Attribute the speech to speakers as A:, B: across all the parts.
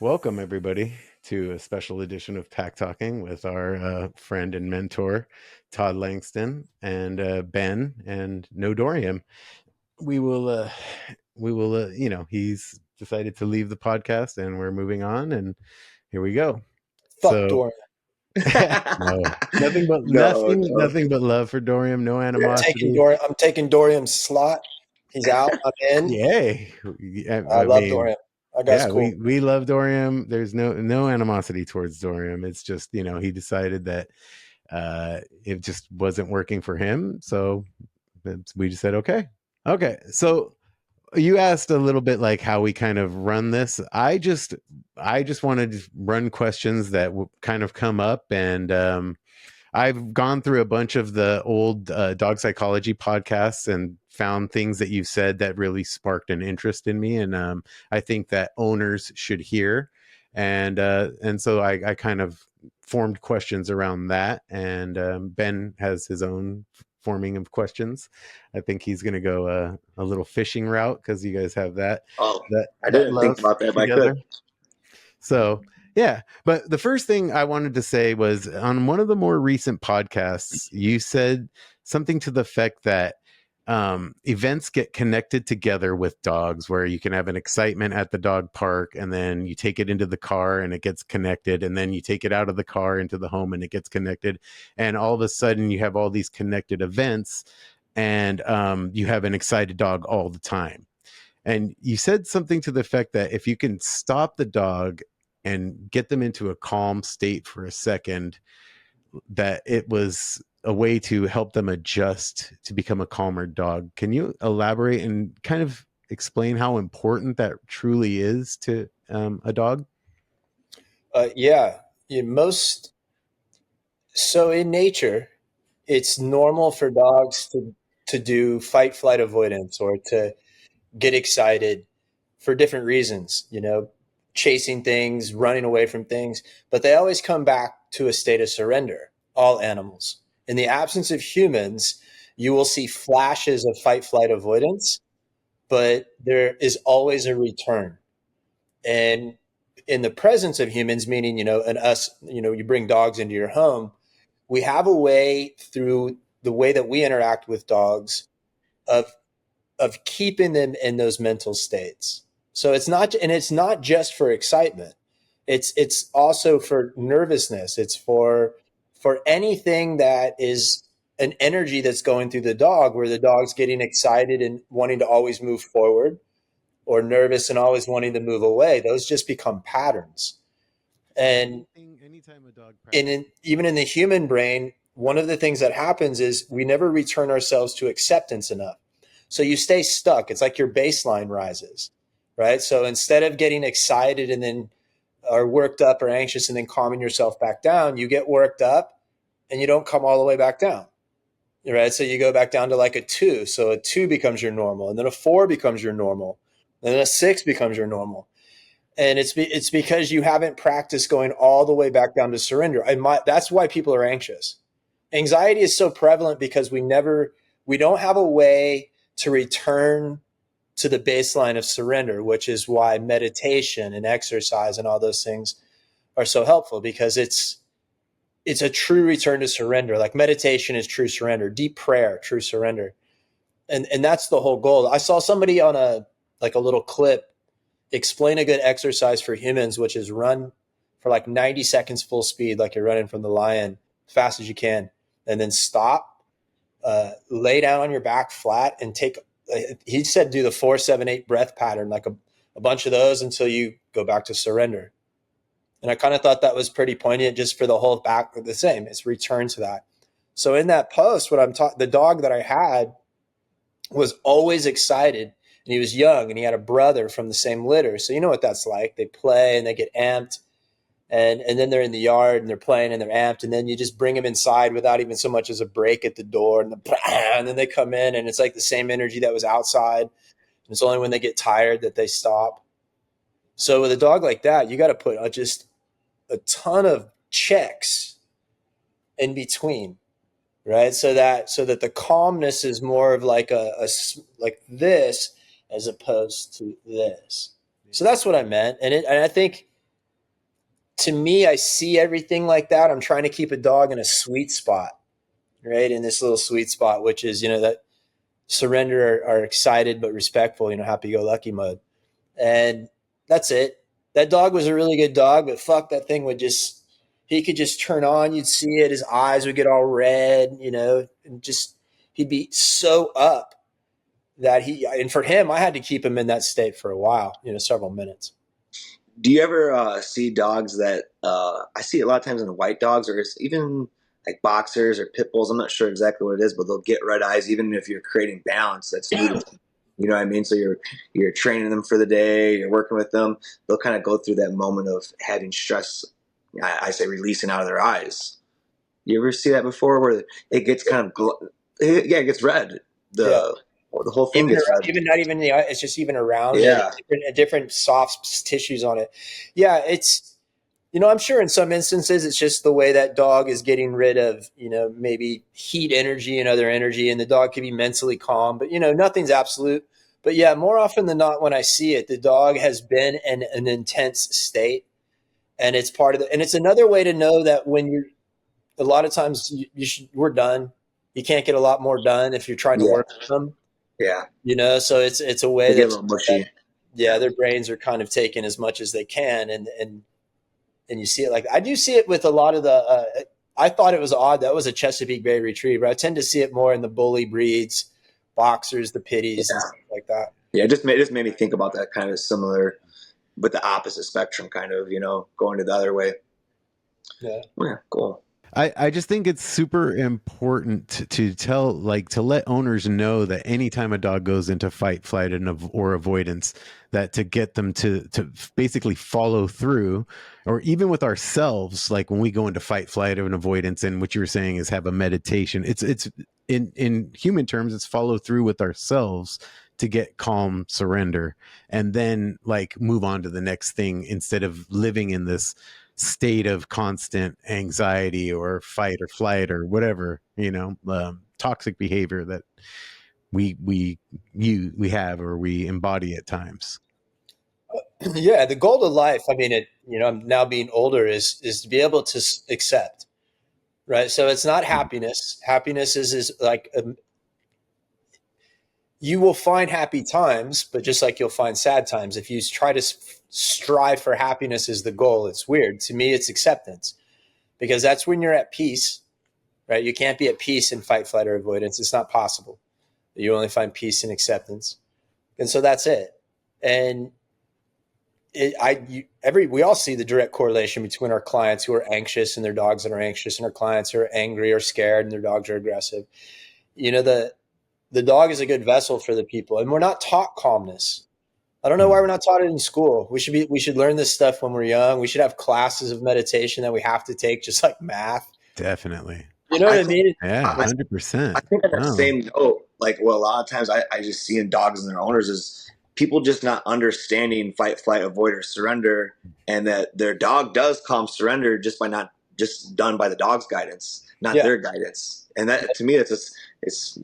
A: Welcome, everybody, to a special edition of Pack Talking with our friend and mentor, Todd Langston, and Ben, and no Dorian. We will, he's decided to leave the podcast, and we're moving on, and here we go.
B: Fuck
A: So,
B: Dorian.
A: no, nothing but
C: No, no.
A: nothing but love for Dorian. No animosity.
B: I'm taking Dorian's slot. He's out. I'm in.
A: Yay!
B: I
A: I
B: love
A: mean,
B: Dorian. That guy's
A: yeah,
B: cool.
A: we love Dorian. There's no animosity towards Dorian. It's just, he decided that it just wasn't working for him. So we just said, okay. So you asked a little bit like how we kind of run this. I just wanted to run questions that kind of come up, and I've gone through a bunch of the old dog psychology podcasts and found things that you've said that really sparked an interest in me, and I think that owners should hear, and so I kind of formed questions around that, and Ben has his own forming of questions. I think he's going to go a little fishing route because you guys have that
C: Oh,
A: that
C: I
A: that
C: didn't think
A: love
C: about that, but I
A: together.
C: could.
A: So, yeah. But the first thing I wanted to say was on one of the more recent podcasts, you said something to the effect that events get connected together with dogs, where you can have an excitement at the dog park, and then you take it into the car and it gets connected, and then you take it out of the car into the home and it gets connected. And all of a sudden you have all these connected events, and you have an excited dog all the time. And you said something to the effect that if you can stop the dog and get them into a calm state for a second, that it was a way to help them adjust to become a calmer dog. Can you elaborate and kind of explain how important that truly is to a dog?
B: Yeah. So in nature, it's normal for dogs to do fight, flight, avoidance, or to get excited for different reasons, chasing things, running away from things, but they always come back to a state of surrender, all animals. In the absence of humans, you will see flashes of fight, flight, avoidance, but there is always a return. And in the presence of humans, meaning, and us, you bring dogs into your home, we have a way through the way that we interact with dogs of keeping them in those mental states. So it's not just for excitement. It's also for nervousness. It's for anything that is an energy that's going through the dog, where the dog's getting excited and wanting to always move forward, or nervous and always wanting to move away. Those just become patterns. And
A: Anytime a dog
B: even in the human brain, one of the things that happens is we never return ourselves to acceptance enough. So you stay stuck. It's like your baseline rises, right? So instead of getting excited and then or worked up or anxious and then calming yourself back down, you get worked up and you don't come all the way back down, right? So you go back down to like a 2. So a 2 becomes your normal, and then a 4 becomes your normal, and then a 6 becomes your normal. And it's because you haven't practiced going all the way back down to surrender. That's why people are anxious. Anxiety is so prevalent because we don't have a way to return to the baseline of surrender, which is why meditation and exercise and all those things are so helpful, because it's a true return to surrender. Like meditation is true surrender, deep prayer, true surrender. And that's the whole goal. I saw somebody on a little clip explain a good exercise for humans, which is run for like 90 seconds full speed, like you're running from the lion, fast as you can, and then stop, lay down on your back flat, and he said do the 4-7-8 breath pattern, like a bunch of those until you go back to surrender. And I kind of thought that was pretty poignant just for the whole back. The same, it's return to that. So in that post, the dog that I had was always excited, and he was young, and he had a brother from the same litter. So you know what that's like. They play and they get amped, and then they're in the yard and they're playing and they're amped, and then you just bring them inside without even so much as a break at the door, and then they come in, and it's like the same energy that was outside. It's only when they get tired that they stop. So with a dog like that, you got to put just a ton of checks in between, right? So that the calmness is more of like like this as opposed to this. So that's what I meant, and I think to me, I see everything like that. I'm trying to keep a dog in a sweet spot, right? In this little sweet spot, which is, that surrender are excited but respectful, happy go lucky mode. And that's it. That dog was a really good dog, but fuck, that thing he could just turn on. You'd see it. His eyes would get all red, and just, he'd be so up and for him, I had to keep him in that state for a while, several minutes.
C: Do you ever see dogs that I see a lot of times in white dogs, or even like boxers or pit bulls? I'm not sure exactly what it is, but they'll get red eyes even if you're creating balance that's needed. You know what I mean? So you're training them for the day, you're working with them. They'll kind of go through that moment of having stress, I say releasing out of their eyes. You ever see that before where it gets kind of, it gets red. The whole thing gets red.
B: Even not even the eye, it's just even around different soft tissues on it. Yeah, it's, I'm sure in some instances it's just the way that dog is getting rid of, maybe heat energy and other energy, and the dog can be mentally calm, but nothing's absolute. But yeah, more often than not, when I see it, the dog has been in an intense state, and it's part of and it's another way to know that when a lot of times we're done. You can't get a lot more done if you're trying to work with them.
C: Yeah.
B: So it's a way
C: they get a little mushy.
B: Their brains are kind of taking as much as they can. And you see it like, I do see it with a lot of I thought it was odd. That was a Chesapeake Bay Retriever. I tend to see it more in the bully breeds, boxers, the pitties, and stuff like that.
C: Yeah. It just made me think about that kind of similar, but the opposite spectrum kind of, going to the other way.
B: Yeah.
C: Yeah. Cool.
A: I just think it's super important to let owners know that anytime a dog goes into fight, flight, or avoidance, that to get them to basically follow through, or even with ourselves, like when we go into fight, flight, and avoidance, and what you were saying is have a meditation. It's in human terms, it's follow through with ourselves to get calm, surrender, and then like move on to the next thing instead of living in this state of constant anxiety or fight or flight or whatever, toxic behavior that we have or we embody at times.
B: Yeah, the goal of life, I mean, I'm now being older, is to be able to accept, right? So it's not happiness. Happiness is like you will find happy times, but just like you'll find sad times. If you try to strive for happiness as the goal, it's weird. To me, it's acceptance, because that's when you're at peace, right? You can't be at peace in fight, flight, or avoidance. It's not possible. You only find peace in acceptance. And so that's it. And we all see the direct correlation between our clients who are anxious and their dogs that are anxious, and our clients who are angry or scared and their dogs are aggressive. The dog is a good vessel for the people, and we're not taught calmness. I don't know why we're not taught it in school. We should learn this stuff when we're young. We should have classes of meditation that we have to take, just like math.
A: Definitely.
B: You know what I mean?
A: Yeah, 100%.
C: I think on that same note, like what a lot of times I just see in dogs and their owners is people just not understanding fight, flight, avoid, or surrender, and that their dog does calm surrender just by not just done by the dog's guidance, not their guidance. And that, to me, it's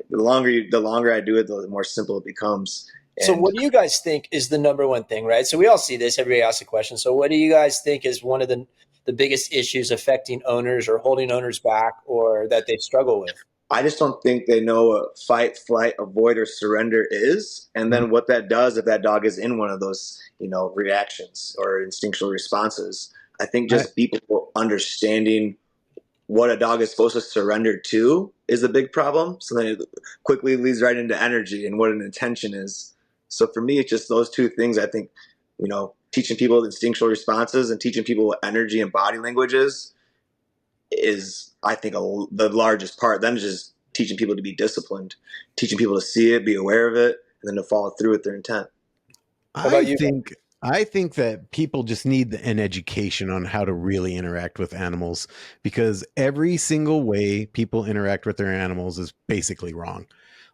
C: the longer I do it, the more simple it becomes.
B: So what do you guys think is the number one thing, right? So we all see this. Everybody asks the question. So what do you guys think is one of the biggest issues affecting owners or holding owners back, or that they struggle with?
C: I just don't think they know what fight, flight, avoid, or surrender is. And then what that does if that dog is in one of those, reactions or instinctual responses. I think just people understanding what a dog is supposed to surrender to is a big problem. So then it quickly leads right into energy and what an intention is. So for me, it's just those two things. I think, teaching people instinctual responses and teaching people what energy and body language is, I think, the largest part. Then just teaching people to be disciplined, teaching people to see it, be aware of it, and then to follow through with their intent.
B: How about you?
A: I think that people just need an education on how to really interact with animals, because every single way people interact with their animals is basically wrong.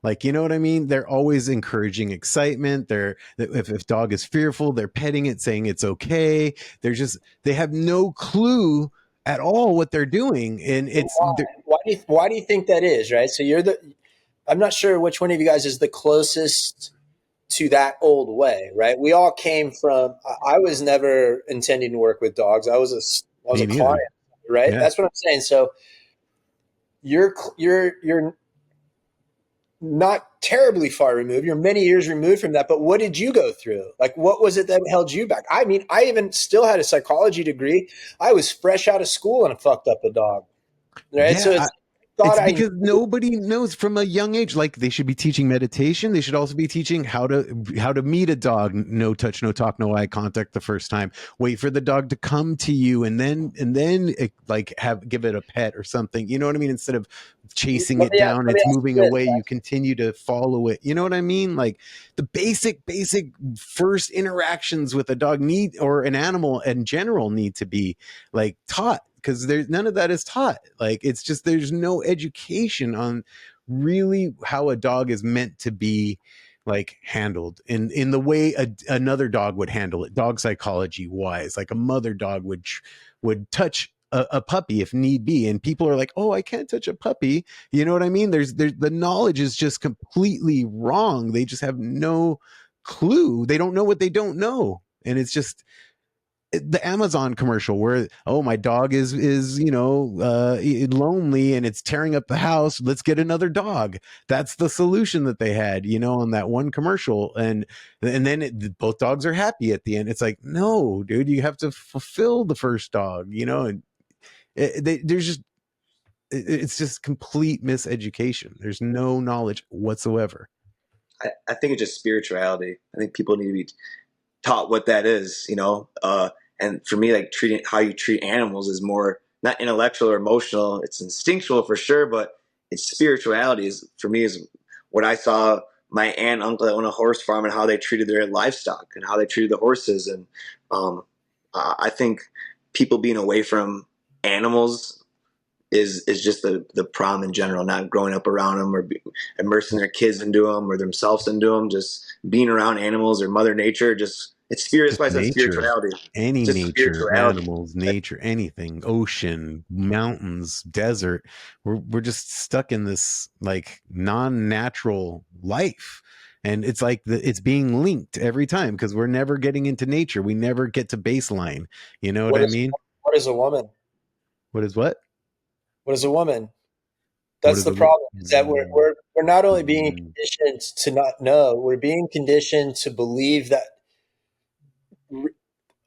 A: Like, you know what I mean? They're always encouraging excitement. If dog is fearful, they're petting it, saying it's okay. They have no clue at all what they're doing. And it's
B: why do you think that is, right? So I'm not sure which one of you guys is the closest to that old way, right? We all came from. I was never intending to work with dogs. I was
A: Me
B: a
A: neither.
B: client, right?
A: Yeah.
B: That's what I'm saying. So you're not terribly far removed. You're many years removed from that. But what did you go through? Like, what was it that held you back? I mean, I even still had a psychology degree. I was fresh out of school and fucked up a dog, right? So
A: Yeah. It's because nobody knows from a young age. Like, they should be teaching meditation. They should also be teaching how to meet a dog. No touch, no talk, no eye contact the first time. Wait for the dog to come to you, and then like give it a pet or something. You know what I mean? Instead of chasing it down, it's moving away. You continue to follow it. You know what I mean? Like, the basic first interactions with a dog or an animal in general need to be like taught, because there's none of that is taught. Like, it's just, there's no education on really how a dog is meant to be like handled in the way another dog would handle it, dog psychology wise. Like, a mother dog would touch a puppy if need be, and people are like, oh, I can't touch a puppy. You know what I mean? There's the knowledge is just completely wrong. They just have no clue. They don't know what they don't know. And it's just the Amazon commercial where, oh, my dog is lonely and it's tearing up the house, let's get another dog. That's the solution that they had, on that one commercial. And then both dogs are happy at the end. It's like, no, dude, you have to fulfill the first dog, and it's just complete miseducation. There's no knowledge whatsoever.
C: I think it's just spirituality. I think people need to be taught what that is, and for me, like, treating how you treat animals is more not intellectual or emotional. It's instinctual for sure, but it's spirituality is for me is what I saw my aunt and uncle that own a horse farm and how they treated their livestock and how they treated the horses. And I think people being away from animals is just the problem in general, not growing up around them or immersing their kids into them or themselves into them, just being around animals or Mother Nature, just it's spirit. That's why spirituality.
A: Any nature, animals, nature, anything, ocean, mountains, desert. We're just stuck in this like non-natural life. And it's like it's being linked every time because we're never getting into nature. We never get to baseline. You know what I mean?
B: What is a woman?
A: What is what?
B: What is a woman? That's the problem. Is that we're not only being conditioned to not know, we're being conditioned to believe that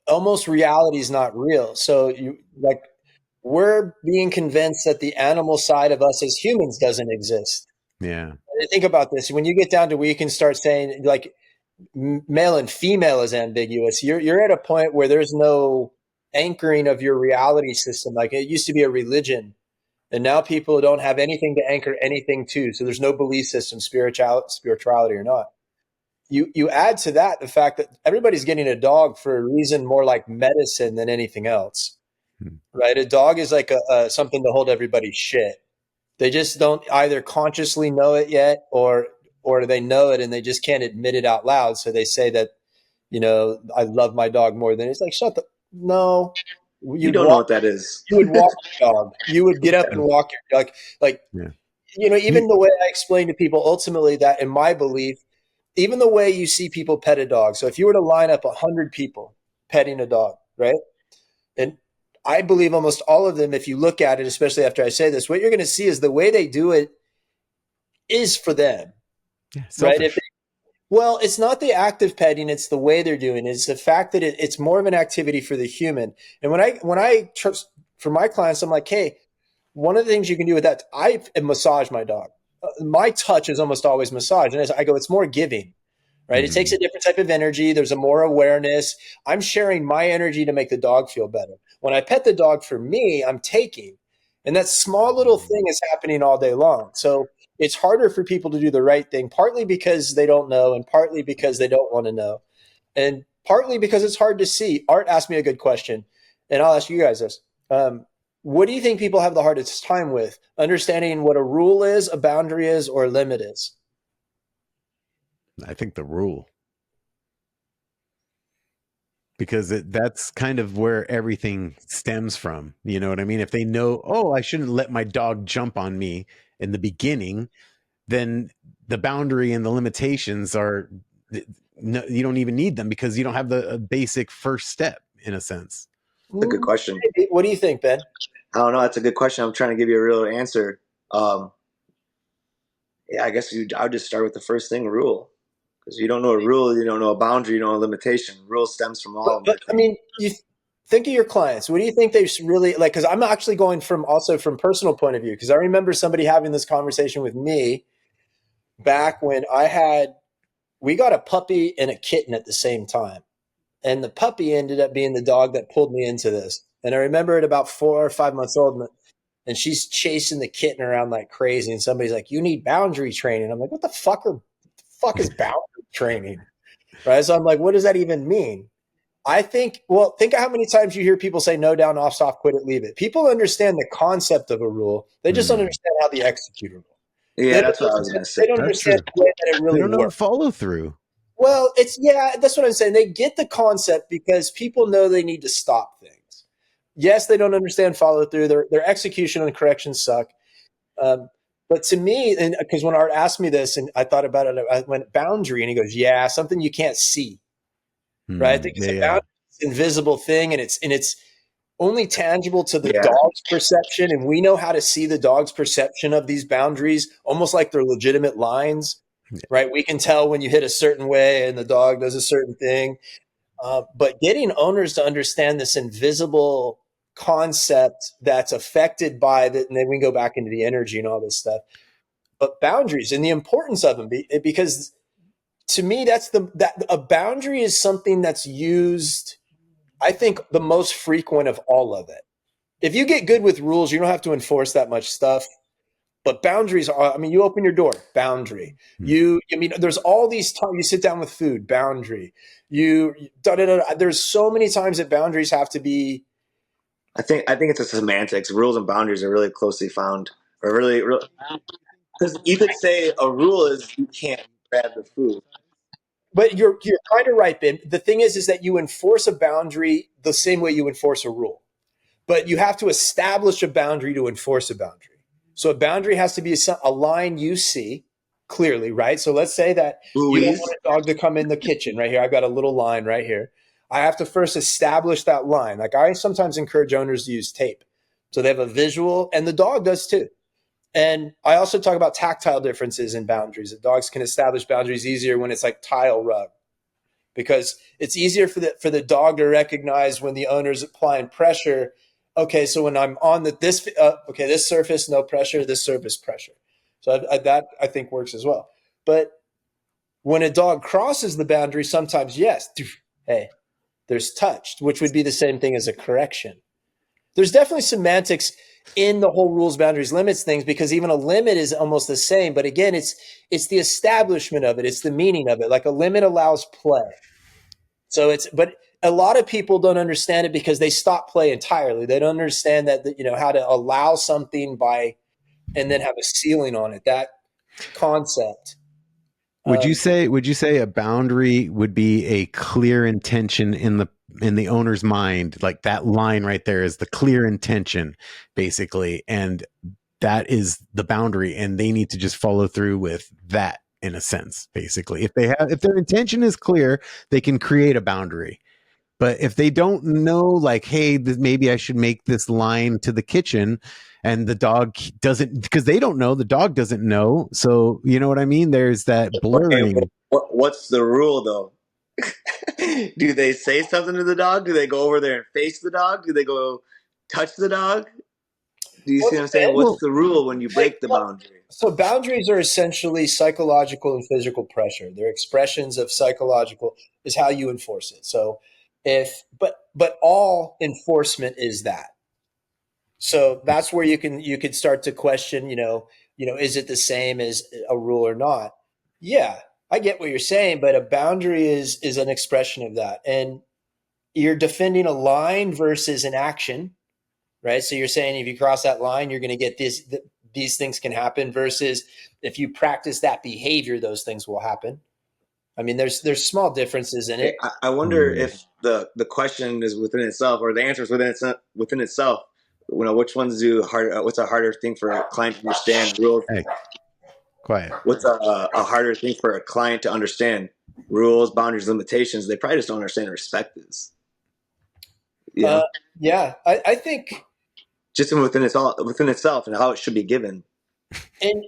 B: almost reality is not real. So we're being convinced that the animal side of us as humans doesn't exist.
A: Yeah.
B: Think about this. When you get down to where you can start saying like male and female is ambiguous, you're at a point where there's no anchoring of your reality system. Like, it used to be a religion, and now people don't have anything to anchor anything to. So there's no belief system, spirituality or not. You add to that the fact that everybody's getting a dog for a reason more like medicine than anything else, right? A dog is like something to hold everybody's shit. They just don't either consciously know it yet, or they know it and they just can't admit it out loud. So they say that, I love my dog more than it's like, no.
C: You don't know what that is.
B: You would walk your dog. You would get up and walk your dog. Even the way I explain to people ultimately that in my belief, even the way you see people pet a dog. So if you were to line up 100 people petting a dog, right? And I believe almost all of them, if you look at it, especially after I say this, what you're going to see is the way they do it is for them, right? It's not the act of petting; it's the way they're doing it. It's the fact that it's more of an activity for the human. And when I for my clients, I'm like, hey, one of the things you can do with that, I massage my dog. My touch is almost always massage, and as I go, it's more giving. Right. Mm-hmm. It takes a different type of energy. There's a more awareness. I'm sharing my energy to make the dog feel better. When I pet the dog for me, I'm taking. And that small little thing is happening all day long. So it's harder for people to do the right thing, partly because they don't know and partly because they don't want to know. And partly because it's hard to see. Art asked me a good question, and I'll ask you guys this. What do you think people have the hardest time with? Understanding what a rule is, a boundary is, or a limit is?
A: I think the rule, because that's kind of where everything stems from. You know what I mean? If they know, oh, I shouldn't let my dog jump on me in the beginning, then the boundary and the limitations are no, you don't even need them because you don't have the basic first step in a sense.
C: That's a good question.
B: What do you think, Ben?
C: I don't know. That's a good question. I'm trying to give you a real answer. Yeah, I guess I'll just start with the first thing, rule. Because you don't know a rule, you don't know a boundary, you don't know a limitation. Rule stems from all of them.
B: But I mean, you think of your clients. What do you think they really like? Because I'm actually going from personal point of view. Because I remember somebody having this conversation with me back when we got a puppy and a kitten at the same time. And the puppy ended up being the dog that pulled me into this. And I remember it about 4 or 5 months old. And she's chasing the kitten around like crazy. And somebody's like, you need boundary training. I'm like, what the fuck is boundary training? Right. So I'm like, what does that even mean? I think of how many times you hear people say no down, off, soft, quit it, leave it. People understand the concept of a rule. They just don't understand how they execute a rule.
C: Yeah, that's what I was going to say.
B: They don't understand the way that it really
A: works. They don't know follow through.
B: Well, that's what I'm saying. They get the concept because people know they need to stop things. Yes, they don't understand follow through. Their execution and corrections suck. But to me, and because when Art asked me this and I thought about it, I went boundary, and he goes, "Yeah, something you can't see, right? Because a boundary is an invisible thing, and it's only tangible to the dog's perception, and we know how to see the dog's perception of these boundaries, almost like they're legitimate lines, right? We can tell when you hit a certain way and the dog does a certain thing. But getting owners to understand this invisible concept that's affected by that, and then we go back into the energy and all this stuff. But boundaries and the importance of them, because to me, that a boundary is something that's used, I think, the most frequent of all of it. If you get good with rules, you don't have to enforce that much stuff. But boundaries are, you open your door, boundary. There's all these times you sit down with food, boundary. There's so many times that boundaries have to be.
C: I think it's a semantics. Rules and boundaries are really closely found, or really, because you could say a rule is you can't grab the food.
B: But you're kind of right, Ben. The thing is that you enforce a boundary the same way you enforce a rule, but you have to establish a boundary to enforce a boundary. So a boundary has to be a line you see clearly, right? So let's say that you don't want a dog to come in the kitchen right here. I've got a little line right here. I have to first establish that line. Like I sometimes encourage owners to use tape. So they have a visual, and the dog does too. And I also talk about tactile differences in boundaries. That dogs can establish boundaries easier when it's like tile rug, because it's easier for the dog to recognize when the owner's applying pressure. Okay, so when I'm on this surface, no pressure, this surface pressure. So that I think works as well. But when a dog crosses the boundary, sometimes, yes, hey, there's touched, which would be the same thing as a correction. There's definitely semantics in the whole rules, boundaries, limits things, because even a limit is almost the same. But again, it's the establishment of it. It's the meaning of it. Like a limit allows play. But a lot of people don't understand it because they stop play entirely. They don't understand that, how to allow something and then have a ceiling on it. That concept.
A: Would you say a boundary would be a clear intention in the owner's mind? Like that line right there is the clear intention, basically, and that is the boundary, and they need to just follow through with that in a sense. Basically, if their intention is clear, they can create a boundary. But if they don't know, like, hey, maybe I should make this line to the kitchen, and the dog doesn't, because they don't know, the dog doesn't know. So you know what I mean? There's that blurring.
C: Okay, what's the rule though? Do they say something to the dog? Do they go over there and face the dog? Do they go touch the dog? Do you see what I'm saying? What's the rule when you break the boundary?
B: So boundaries are essentially psychological and physical pressure. They're expressions of psychological is how you enforce it. So but all enforcement is that. So that's where you could start to question, is it the same as a rule or not? Yeah, I get what you're saying, but a boundary is an expression of that. And you're defending a line versus an action, right? So you're saying if you cross that line, you're going to get these things can happen, versus if you practice that behavior, those things will happen. I mean, there's small differences in it.
C: I wonder if the question is within itself, or the answer is within itself. Which ones what's a harder thing for a client to understand? Rules.
A: Hey, quiet.
C: What's a harder thing for a client to understand? rules, boundaries, limitations. They probably just don't understand what respect is. Yeah.
B: Yeah, I think,
C: Just within itself and how it should be given.
B: and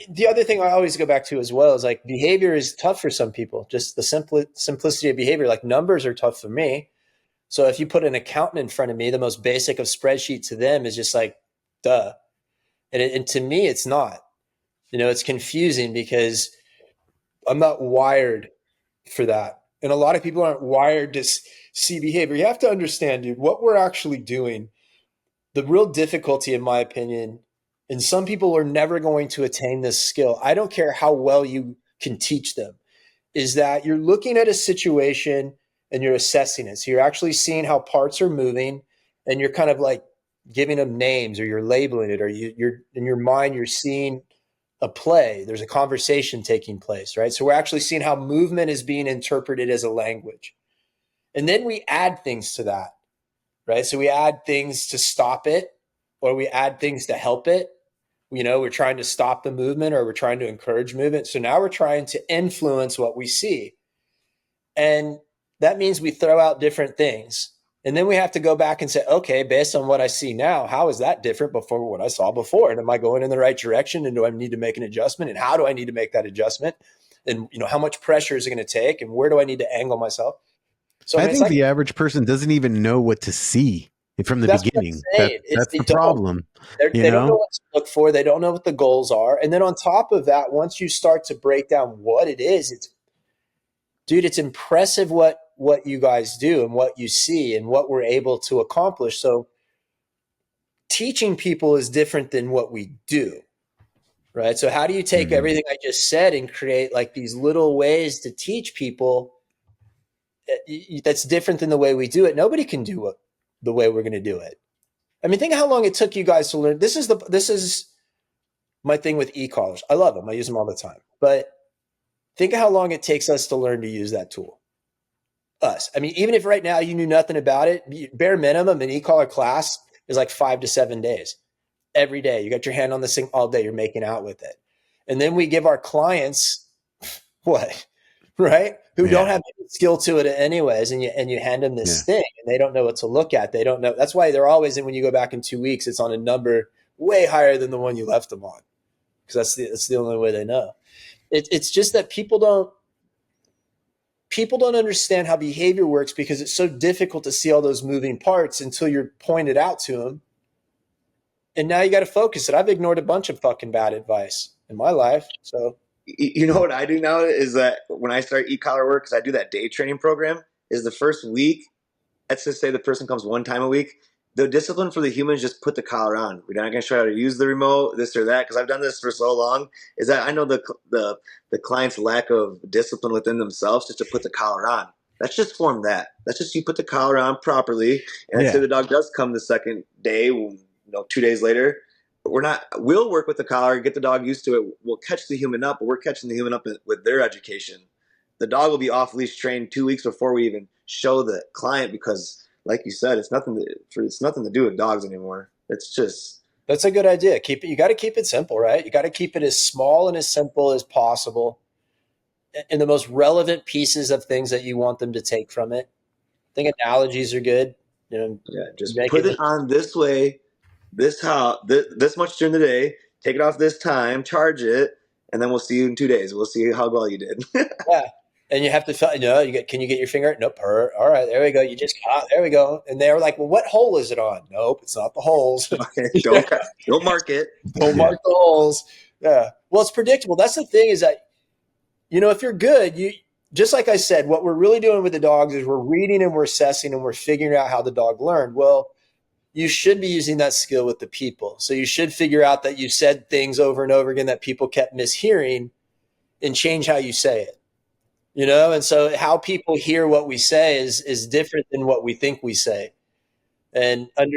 B: the other thing I always go back to as well is like behavior is tough for some people. Just the simplicity of behavior, like numbers are tough for me. So if you put an accountant in front of me, the most basic of spreadsheet to them is just like, duh. And to me, it's not. It's confusing because I'm not wired for that. And a lot of people aren't wired to see behavior. You have to understand, dude, what we're actually doing. The real difficulty, in my opinion, and some people are never going to attain this skill. I don't care how well you can teach them, is that you're looking at a situation and you're assessing it. So you're actually seeing how parts are moving and you're kind of like giving them names, or you're labeling it, or you're in your mind, you're seeing a play. There's a conversation taking place, right? So we're actually seeing how movement is being interpreted as a language. And then we add things to that, right? So we add things to stop it, or we add things to help it. We're trying to stop the movement, or we're trying to encourage movement. So now we're trying to influence what we see. And that means we throw out different things. And then we have to go back and say, okay, based on what I see now, how is that different before what I saw before? And am I going in the right direction? And do I need to make an adjustment? And how do I need to make that adjustment? And how much pressure is it going to take? And where do I need to angle myself? So
A: I think the average person doesn't even know what to see from the beginning. That's the problem.
B: They don't know what to look for. They don't know what the goals are. And then on top of that, once you start to break down what it is, it's impressive what you guys do and what you see and what we're able to accomplish. So teaching people is different than what we do, right? So how do you take everything I just said and create like these little ways to teach people that's different than the way we do it? Nobody can do it the way we're going to do it. I mean, think of how long it took you guys to learn. This is my thing with e-collars. I love them. I use them all the time. But think of how long it takes us to learn to use that tool. Us. I mean, even if right now you knew nothing about it, bare minimum, an e-collar class is like 5 to 7 days. Every day. You got your hand on this thing all day. You're making out with it. And then we give our clients what? Right? Who don't have any skill to it anyways. And you hand them this thing and they don't know what to look at. They don't know. That's why they're always, and when you go back in 2 weeks, it's on a number way higher than the one you left them on. Because that's the only way they know. It's just that people don't understand how behavior works because it's so difficult to see all those moving parts until you're pointed out to them. And now you got to focus it. I've ignored a bunch of fucking bad advice in my life. So,
C: you know what I do now is that when I start e-collar work, because I do that day training program, is the first week, let's just say the person comes one time a week, the discipline for the humans, just put the collar on. We're not going to show how to use the remote, this or that, because I've done this for so long, is that I know the client's lack of discipline within themselves just to put the collar on. Let's just form that. Let's just you put the collar on properly, and let's say the dog does come the second day, 2 days later, we'll work with the collar, get the dog used to it. We'll catch the human up, but we're catching the human up with their education. The dog will be off leash trained 2 weeks before we even show the client, because like you said, it's nothing to do with dogs anymore. It's just,
B: that's a good idea. You got to keep it simple, right? You got to keep it as small and as simple as possible, and the most relevant pieces of things that you want them to take from it. I think analogies are good.
C: Just put it on this way, this much during the day, take it off this time, charge it, and then we'll see you in 2 days. We'll see how well you did.
B: Yeah. And you have to, can you get your finger? Nope. All right, there we go. You just, there we go. And they were like, well, what hole is it on? Nope, it's not the holes.
C: Okay, don't mark it.
B: Don't mark the holes. Yeah. Well, it's predictable. That's the thing is that, if you're good, just like I said, what we're really doing with the dogs is we're reading and we're assessing and we're figuring out how the dog learned. Well, you should be using that skill with the people. So you should figure out that you said things over and over again that people kept mishearing and change how you say it. And so how people hear what we say is different than what we think we say. And
A: from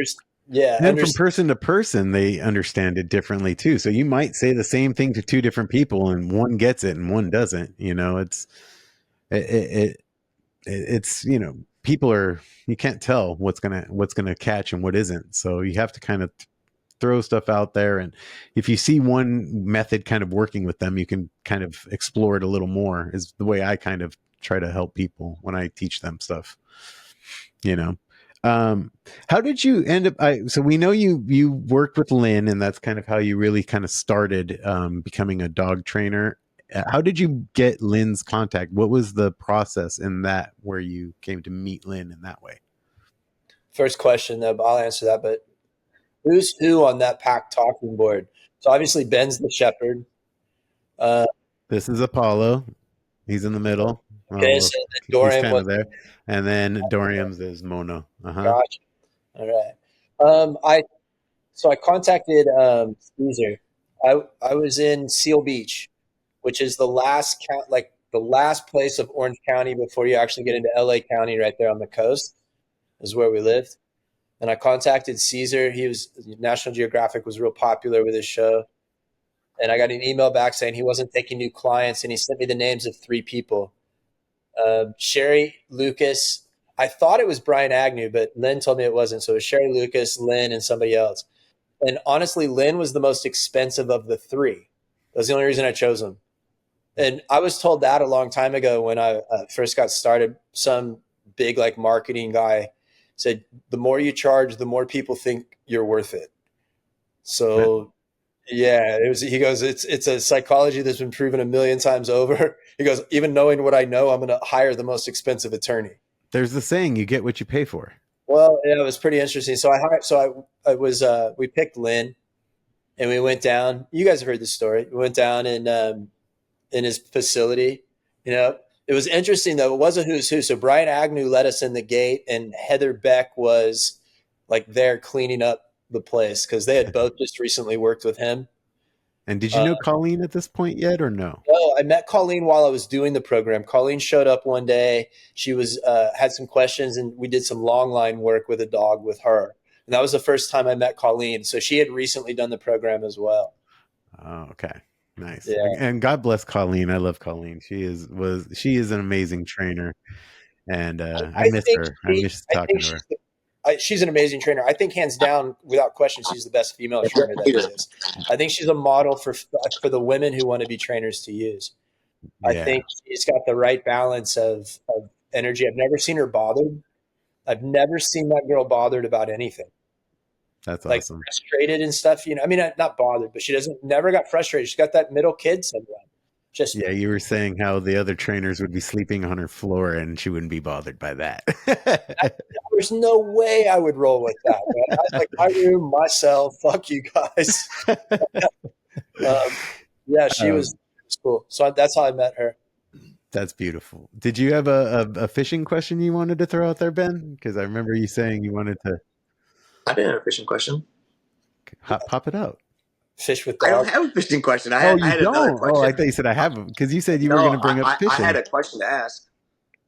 A: person to person, they understand it differently too. So you might say the same thing to two different people and one gets it and one doesn't. It's people are, you can't tell what's gonna catch and what isn't. So you have to kind of throw stuff out there. And if you see one method kind of working with them, you can kind of explore it a little more, is the way I kind of try to help people when I teach them stuff, you know. How did you end up? So we know you worked with Lynn, and that's kind of how you really kind of started becoming a dog trainer. How did you get Lynn's contact? What was the process in that where you came to meet Lynn in that way?
B: First question, though, I'll answer that. But who's who on that pack talking board? So obviously Ben's the shepherd.
A: This is Apollo. He's in the middle.
B: Okay, so
A: he's
B: Dorian
A: kind
B: was
A: of there, and then Dorian's is Mono.
B: Gotcha. All right. I contacted Caesar. I was in Seal Beach, which is the last the last place of Orange County before you actually get into LA County, right there on the coast is where we lived. And I contacted Caesar. National Geographic was real popular with his show. And I got an email back saying he wasn't taking new clients, and he sent me the names of 3 people. Sherry, Lucas. I thought it was Brian Agnew, but Lynn told me it wasn't. So it was Sherry, Lucas, Lynn, and somebody else. And honestly, Lynn was the most expensive of the 3. That was the only reason I chose him. And I was told that a long time ago when I first got started. Some big marketing guy said, the more you charge, the more people think you're worth it. So yeah, he goes, it's a psychology that's been proven a million times over. He goes, even knowing what I know, I'm going to hire the most expensive attorney.
A: There's the saying, you get what you pay for.
B: Well, yeah, it was pretty interesting. So we picked Lynn, and we went down. You guys have heard this story. We went down in his facility. It was interesting though. It was a who's who. So Brian Agnew let us in the gate, and Heather Beck was there cleaning up the place because they had both just recently worked with him.
A: And did you know Colleen at this point yet, or no?
B: No, I met Colleen while I was doing the program. Colleen showed up one day. She was had some questions, and we did some long line work with a dog with her. And that was the first time I met Colleen. So she had recently done the program as well.
A: Oh, okay. Nice.
B: Yeah.
A: And God bless Colleen. I love Colleen. She is an amazing trainer. And I miss her. I miss talking to her.
B: She's an amazing trainer. I think hands down, without question, she's the best female trainer that exists. I think she's a model for the women who want to be trainers to use. Yeah. I think she's got the right balance of energy. I've never seen her bothered. I've never seen that girl bothered about anything.
A: That's awesome.
B: Frustrated and stuff. I mean, not bothered, but she never got frustrated. She's got that middle kid syndrome.
A: You were saying how the other trainers would be sleeping on her floor and she wouldn't be bothered by that.
B: There's no way I would roll with that, man. I like my room, myself. Fuck you guys. She was cool. So that's how I met her.
A: That's beautiful. Did you have a fishing question you wanted to throw out there, Ben? Because I remember you saying you wanted to.
C: I didn't have a fishing question.
A: Pop it out.
B: Fish with dogs.
C: I don't have a fishing question. I had another question.
A: Oh, I thought you said I have them because you said you were going to bring up fishing.
C: I had a question to ask.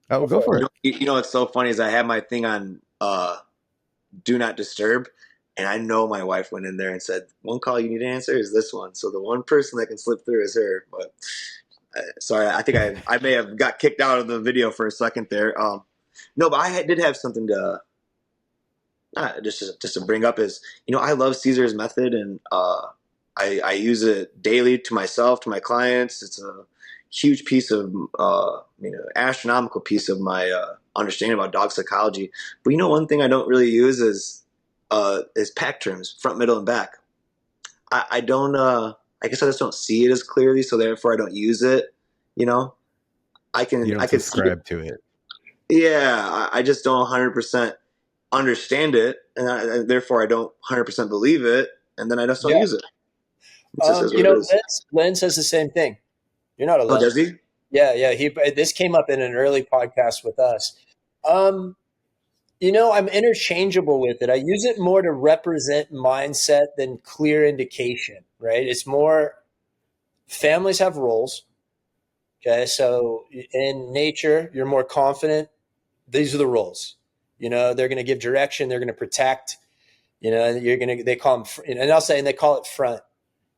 A: Oh, go for it.
C: You know what's so funny is I have my thing on do not disturb, and I know my wife went in there and said, one call you need to answer is this one. So the one person that can slip through is her. But sorry, I think I may have got kicked out of the video for a second there. No, but I did have something to just to bring up is, I love Caesar's method, and I use it daily to myself, to my clients. It's a huge piece of, astronomical piece of my understanding about dog psychology. But one thing I don't really use is pack trims, front, middle, and back. I don't. I guess I just don't see it as clearly, so therefore I don't use it. I can
A: subscribe to it.
C: Yeah, I just don't 100% understand it, and therefore I don't 100% believe it, and then I just don't use it.
B: Len says the same thing. You're not alone.
C: Oh, does he?
B: Yeah. This came up in an early podcast with us. I'm interchangeable with it. I use it more to represent mindset than clear indication, right? It's more families have roles. Okay. So in nature, you're more confident. These are the roles. They're going to give direction. They're going to protect. They call them, and I'll say, and they call it front.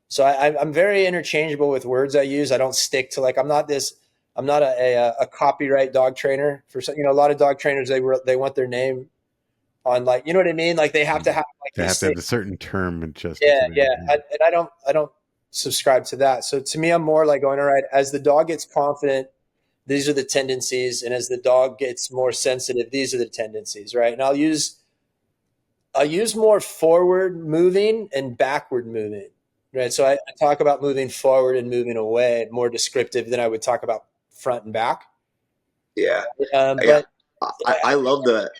B: So I'm very interchangeable with words I use. I don't stick to I'm not a copyright dog trainer for a lot of dog trainers. They want their name on like, you know what I mean? Like they have to have like
A: They
B: these
A: have to have
B: things.
A: a certain term adjusted.
B: Yeah,
A: to
B: yeah.
A: that.
B: And I don't subscribe to that. So to me, I'm more like going, all right, as the dog gets confident, these are the tendencies, and as the dog gets more sensitive, these are the tendencies, right? And I'll use more forward moving and backward moving, right? So I talk about moving forward and moving away, more descriptive than I would talk about front and back.
C: Yeah. Yeah.
B: But
C: I love that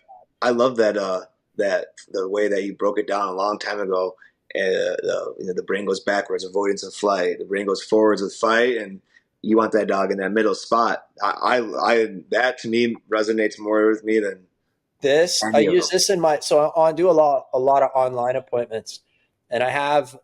C: the way that you broke it down a long time ago. The brain goes backwards, avoidance of flight. The brain goes forwards with fight, and you want that dog in that middle spot. I that to me resonates more with me than
B: I
C: any of
B: use
C: them.
B: this in my, so I do a lot of online appointments, and I have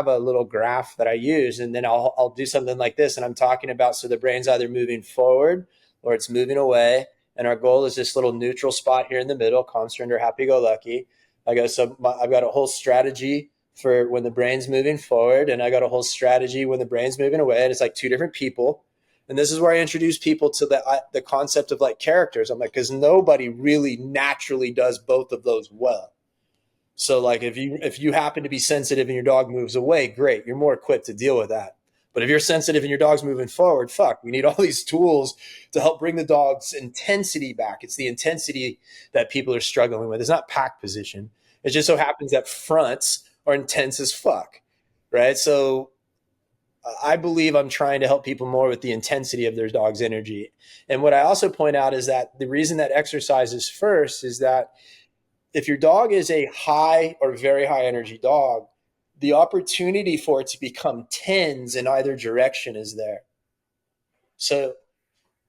B: a little graph that I use, and then I'll do something like this, and I'm talking about, so the brain's either moving forward or it's moving away, and our goal is this little neutral spot here in the middle, calm, surrender, happy go lucky. I've got a whole strategy for when the brain's moving forward, and I got a whole strategy when the brain's moving away, and it's like two different people. And this is where I introduce people to the concept of like characters. I'm like, because nobody really naturally does both of those well. So like if you happen to be sensitive and your dog moves away, great, you're more equipped to deal with that. But if you're sensitive and your dog's moving forward, fuck, we need all these tools to help bring the dog's intensity back. It's the intensity that people are struggling with. It's not pack position. It just so happens that fronts are intense as fuck, right? So I believe I'm trying to help people more with the intensity of their dog's energy. And what I also point out is that the reason that exercise is first is that if your dog is a high or very high energy dog, the opportunity for it to become tens in either direction is there. So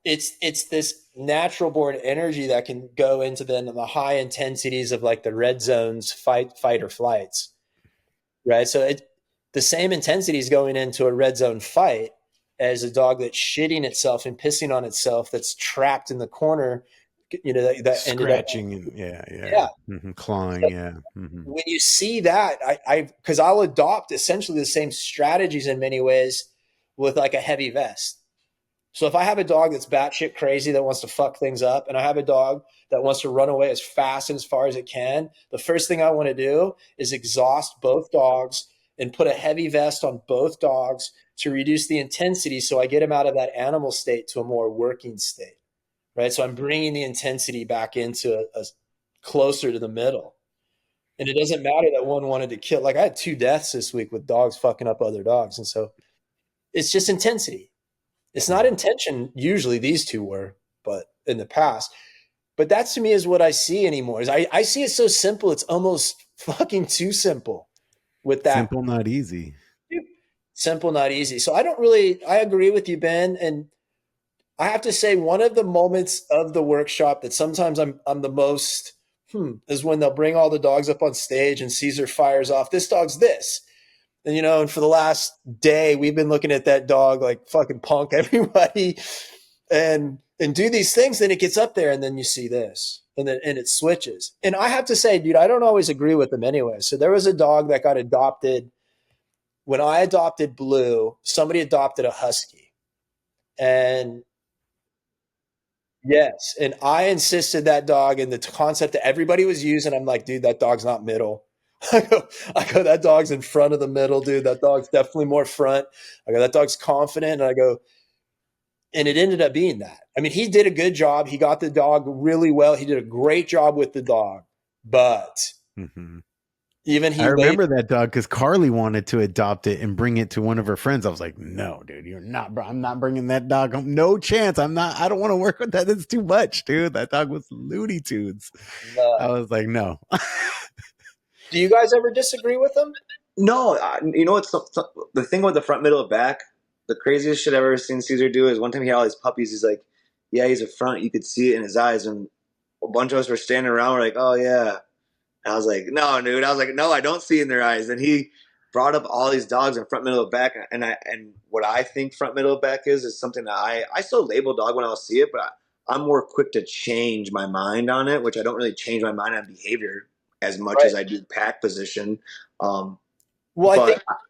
B: it's this natural born energy that can go into the high intensities of like the red zones, fight or flights, right? So the same intensity is going into a red zone fight as a dog that's shitting itself and pissing on itself, that's trapped in the corner, that
A: Scratching
B: ended up,
A: yeah. Mm-hmm. Clawing,
B: so
A: yeah. Mm-hmm.
B: when you see that, because I'll adopt essentially the same strategies in many ways with like a heavy vest. So if I have a dog that's batshit crazy that wants to fuck things up, and I have a dog that wants to run away as fast and as far as it can, the first thing I want to do is exhaust both dogs and put a heavy vest on both dogs to reduce the intensity, so I get them out of that animal state to a more working state, right? So I'm bringing the intensity back into a closer to the middle. And it doesn't matter that one wanted to kill. Like I had 2 deaths this week with dogs fucking up other dogs. And so it's just intensity. It's not intention. Usually these 2 were, but in the past. But that to me is what I see anymore. Is I see it so simple. It's almost fucking too simple with that.
A: Simple, not easy.
B: Simple, not easy. So I agree with you, Ben. And I have to say, one of the moments of the workshop that sometimes I'm the most is when they'll bring all the dogs up on stage and Caesar fires off, this dog's this. And, and for the last day, we've been looking at that dog like fucking punk everybody and do these things. Then it gets up there and then you see this and it switches. And I have to say, dude, I don't always agree with them anyway. So there was a dog that got adopted. When I adopted Blue, somebody adopted a Husky. And yes. And I insisted that dog, and the concept that everybody was using, I'm like, dude, that dog's not middle. I go, that dog's in front of the middle, dude. That dog's definitely more front. I go, that dog's confident. And I go, and it ended up being that. I mean, he did a good job. He got the dog really well. He did a great job with the dog. But even
A: I remember that dog because Carly wanted to adopt it and bring it to one of her friends. I was like, no, dude, I'm not bringing that dog home. No chance. I don't want to work with that. It's too much, dude. That dog was Looney Tunes. I was like, no.
B: Do you guys ever disagree with them?
C: No, what's the thing with the front, middle, and back? The craziest shit I've ever seen Caesar do is one time he had all his puppies. He's like, yeah, he's a front. You could see it in his eyes. And a bunch of us were standing around. We're like, oh, yeah. And I was like, no, dude. I was like, no, I don't see in their eyes. And he brought up all these dogs in front, middle, back. And what I think front, middle, back is something that I still label dog when I'll see it, but I'm more quick to change my mind on it, which I don't really change my mind on behavior as much as I do pack position.
B: Well,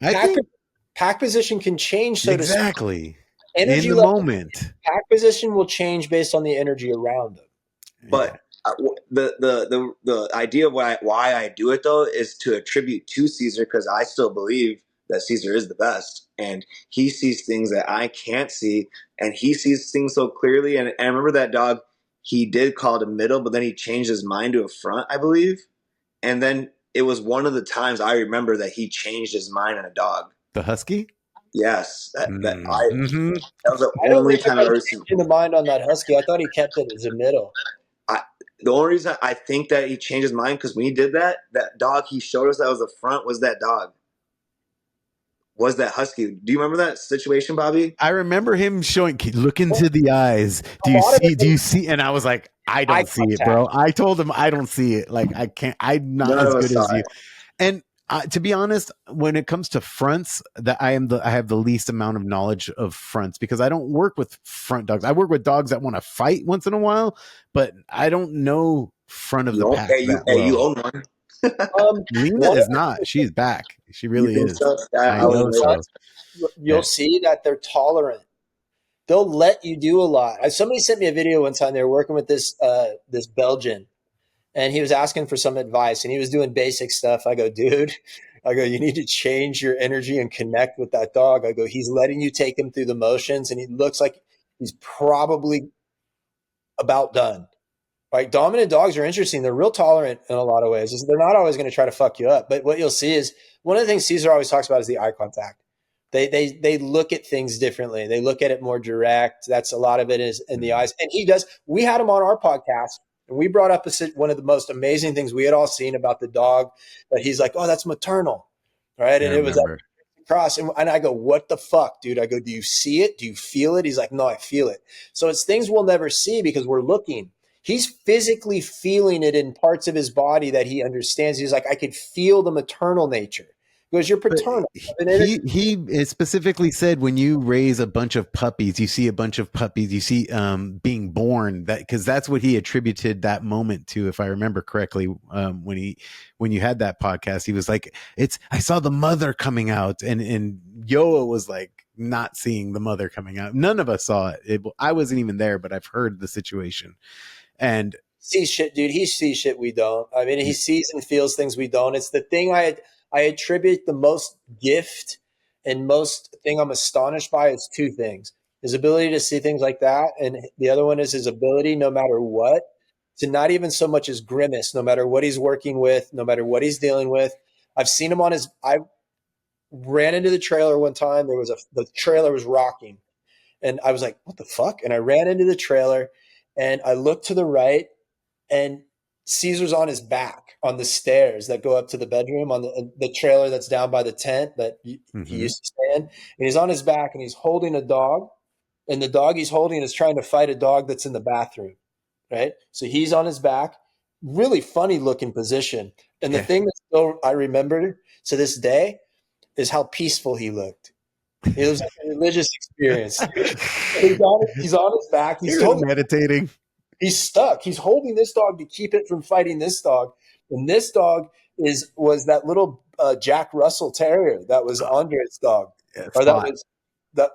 B: I think pack position can change, so
A: exactly.
B: Energy
A: in the moment.
B: Pack position will change based on the energy around them.
C: But The idea of why I do it though is to attribute to Caesar, because I still believe that Caesar is the best, and he sees things that I can't see, and he sees things so clearly. And I remember that dog, he did call it a middle, but then he changed his mind to a front, I believe. And then it was one of the times I remember that he changed his mind on a dog.
A: The husky?
C: Yes,
A: Mm-hmm.
C: that was the
B: I don't
C: only time I
B: remember
C: ever seen.
B: changing the mind on that husky. I thought he kept it as a middle.
C: The only reason I think that he changed his mind, because when he did that, that dog he showed us that was the front was that dog. Was that husky? Do you remember that situation, Bobby?
A: I remember him showing, look into the eyes. Do you see? Do you see? And I was like, I don't see it, bro. I told him I don't see it. Like I can't. I'm not as good as you. And to be honest, when it comes to fronts, that I have the least amount of knowledge of fronts, because I don't work with front dogs. I work with dogs that want to fight once in a while, but I don't know front of the pack that well.
C: You own one.
A: Lena is not. She's back. She really is.
C: So?
A: I know so.
B: You'll see that they're tolerant. They'll let you do a lot. Somebody sent me a video one time. They were working with this Belgian, and he was asking for some advice, and he was doing basic stuff. I go, dude, you need to change your energy and connect with that dog. I go, he's letting you take him through the motions, and he looks like he's probably about done. Right? Dominant dogs are interesting. They're real tolerant in a lot of ways. They're not always going to try to fuck you up. But what you'll see is one of the things Caesar always talks about is the eye contact. They look at things differently. They look at it more direct. That's a lot of it is in the eyes. And he does. We had him on our podcast, and we brought up one of the most amazing things we had all seen about the dog. But he's like, "Oh, that's maternal," right? And it was across. And I go, "What the fuck, dude?" I go, "Do you see it? Do you feel it?" He's like, "No, I feel it." So it's things we'll never see because we're looking. He's physically feeling it in parts of his body that he understands. He's like, I could feel the maternal nature. Because you're paternal.
A: He specifically said when you raise a bunch of puppies, you see a bunch of puppies, you see being born, that because that's what he attributed that moment to, if I remember correctly. When you had that podcast, he was like, I saw the mother coming out, and Yoa was like not seeing the mother coming out. None of us saw it. I wasn't even there, but I've heard the situation. And
B: sees shit, dude. He sees shit we don't. I mean, he sees and feels things we don't. It's the thing I attribute the most gift and most thing I'm astonished by is two things: his ability to see things like that, and the other one is his ability, no matter what, to not even so much as grimace, no matter what he's working with, no matter what he's dealing with. I've seen him I ran into the trailer one time. The trailer was rocking, and I was like, "What the fuck?" And I ran into the trailer. And I looked to the right, and Caesar's on his back on the stairs that go up to the bedroom on the trailer that's down by the tent that he used to stay in. And he's on his back, and he's holding a dog, and the dog he's holding is trying to fight a dog that's in the bathroom, right? So he's on his back, really funny looking position. And the thing that still I remember to this day is how peaceful he looked. It was like a religious experience. He's on his back. He's totally
A: meditating.
B: He's stuck. He's holding this dog to keep it from fighting this dog. And this dog was that little Jack Russell Terrier that was Andre's dog.
A: Yeah,
B: or that was that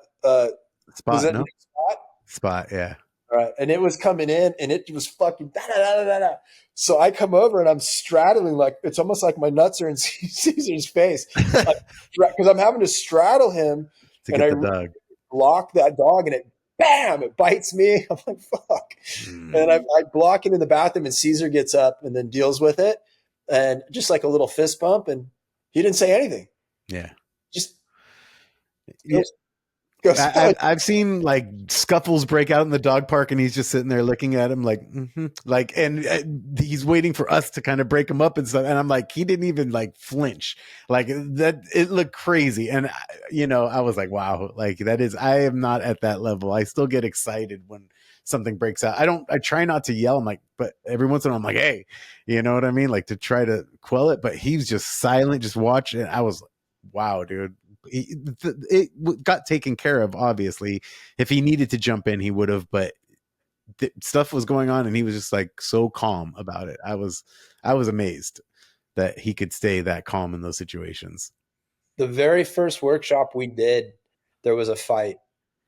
A: Spot.
B: Was it
A: no?
B: Spot?
A: Spot, yeah.
B: All right. And it was coming in, and it was fucking da-da-da-da-da. So I come over, and I'm straddling, like it's almost like my nuts are in Caesar's face. Because I'm having to straddle him
A: to get the dog.
B: Block that dog, and it bites me. I'm like, fuck. And I block it in the bathroom, and Caesar gets up and then deals with it. And just like a little fist bump, and he didn't say anything.
A: Yeah.
B: Just
A: I've seen like scuffles break out in the dog park, and he's just sitting there looking at him like, and he's waiting for us to kind of break him up and stuff. And I'm like, he didn't even like flinch, like that. It looked crazy. And I was like, wow, like I am not at that level. I still get excited when something breaks out. I try not to yell. I'm like, but every once in a while I'm like, hey, you know what I mean? Like to try to quell it, but he's just silent, just watching. I was like, wow, dude. It got taken care of. Obviously, if he needed to jump in, he would have. But stuff was going on, and he was just like so calm about it. I was amazed that he could stay that calm in those situations.
B: The very first workshop we did, there was a fight,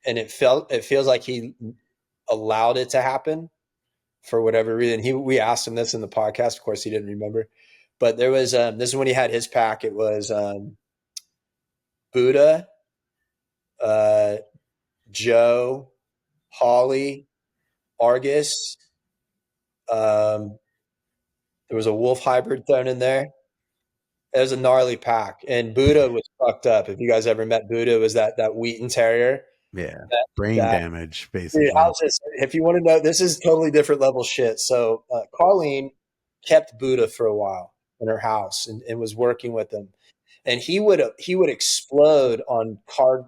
B: and it feels like he allowed it to happen. for whatever reason. We asked him this in the podcast. Of course, he didn't remember. But there was this is when he had his pack. It was Buddha, Joe, Holly, Argus. There was a wolf hybrid thrown in there. It was a gnarly pack, and Buddha was fucked up. If you guys ever met Buddha, it was that Wheaton Terrier.
A: Yeah, brain damage, basically.
B: Dude, if you want to know, this is totally different level shit. So Colleen kept Buddha for a while in her house and was working with him, and he would explode on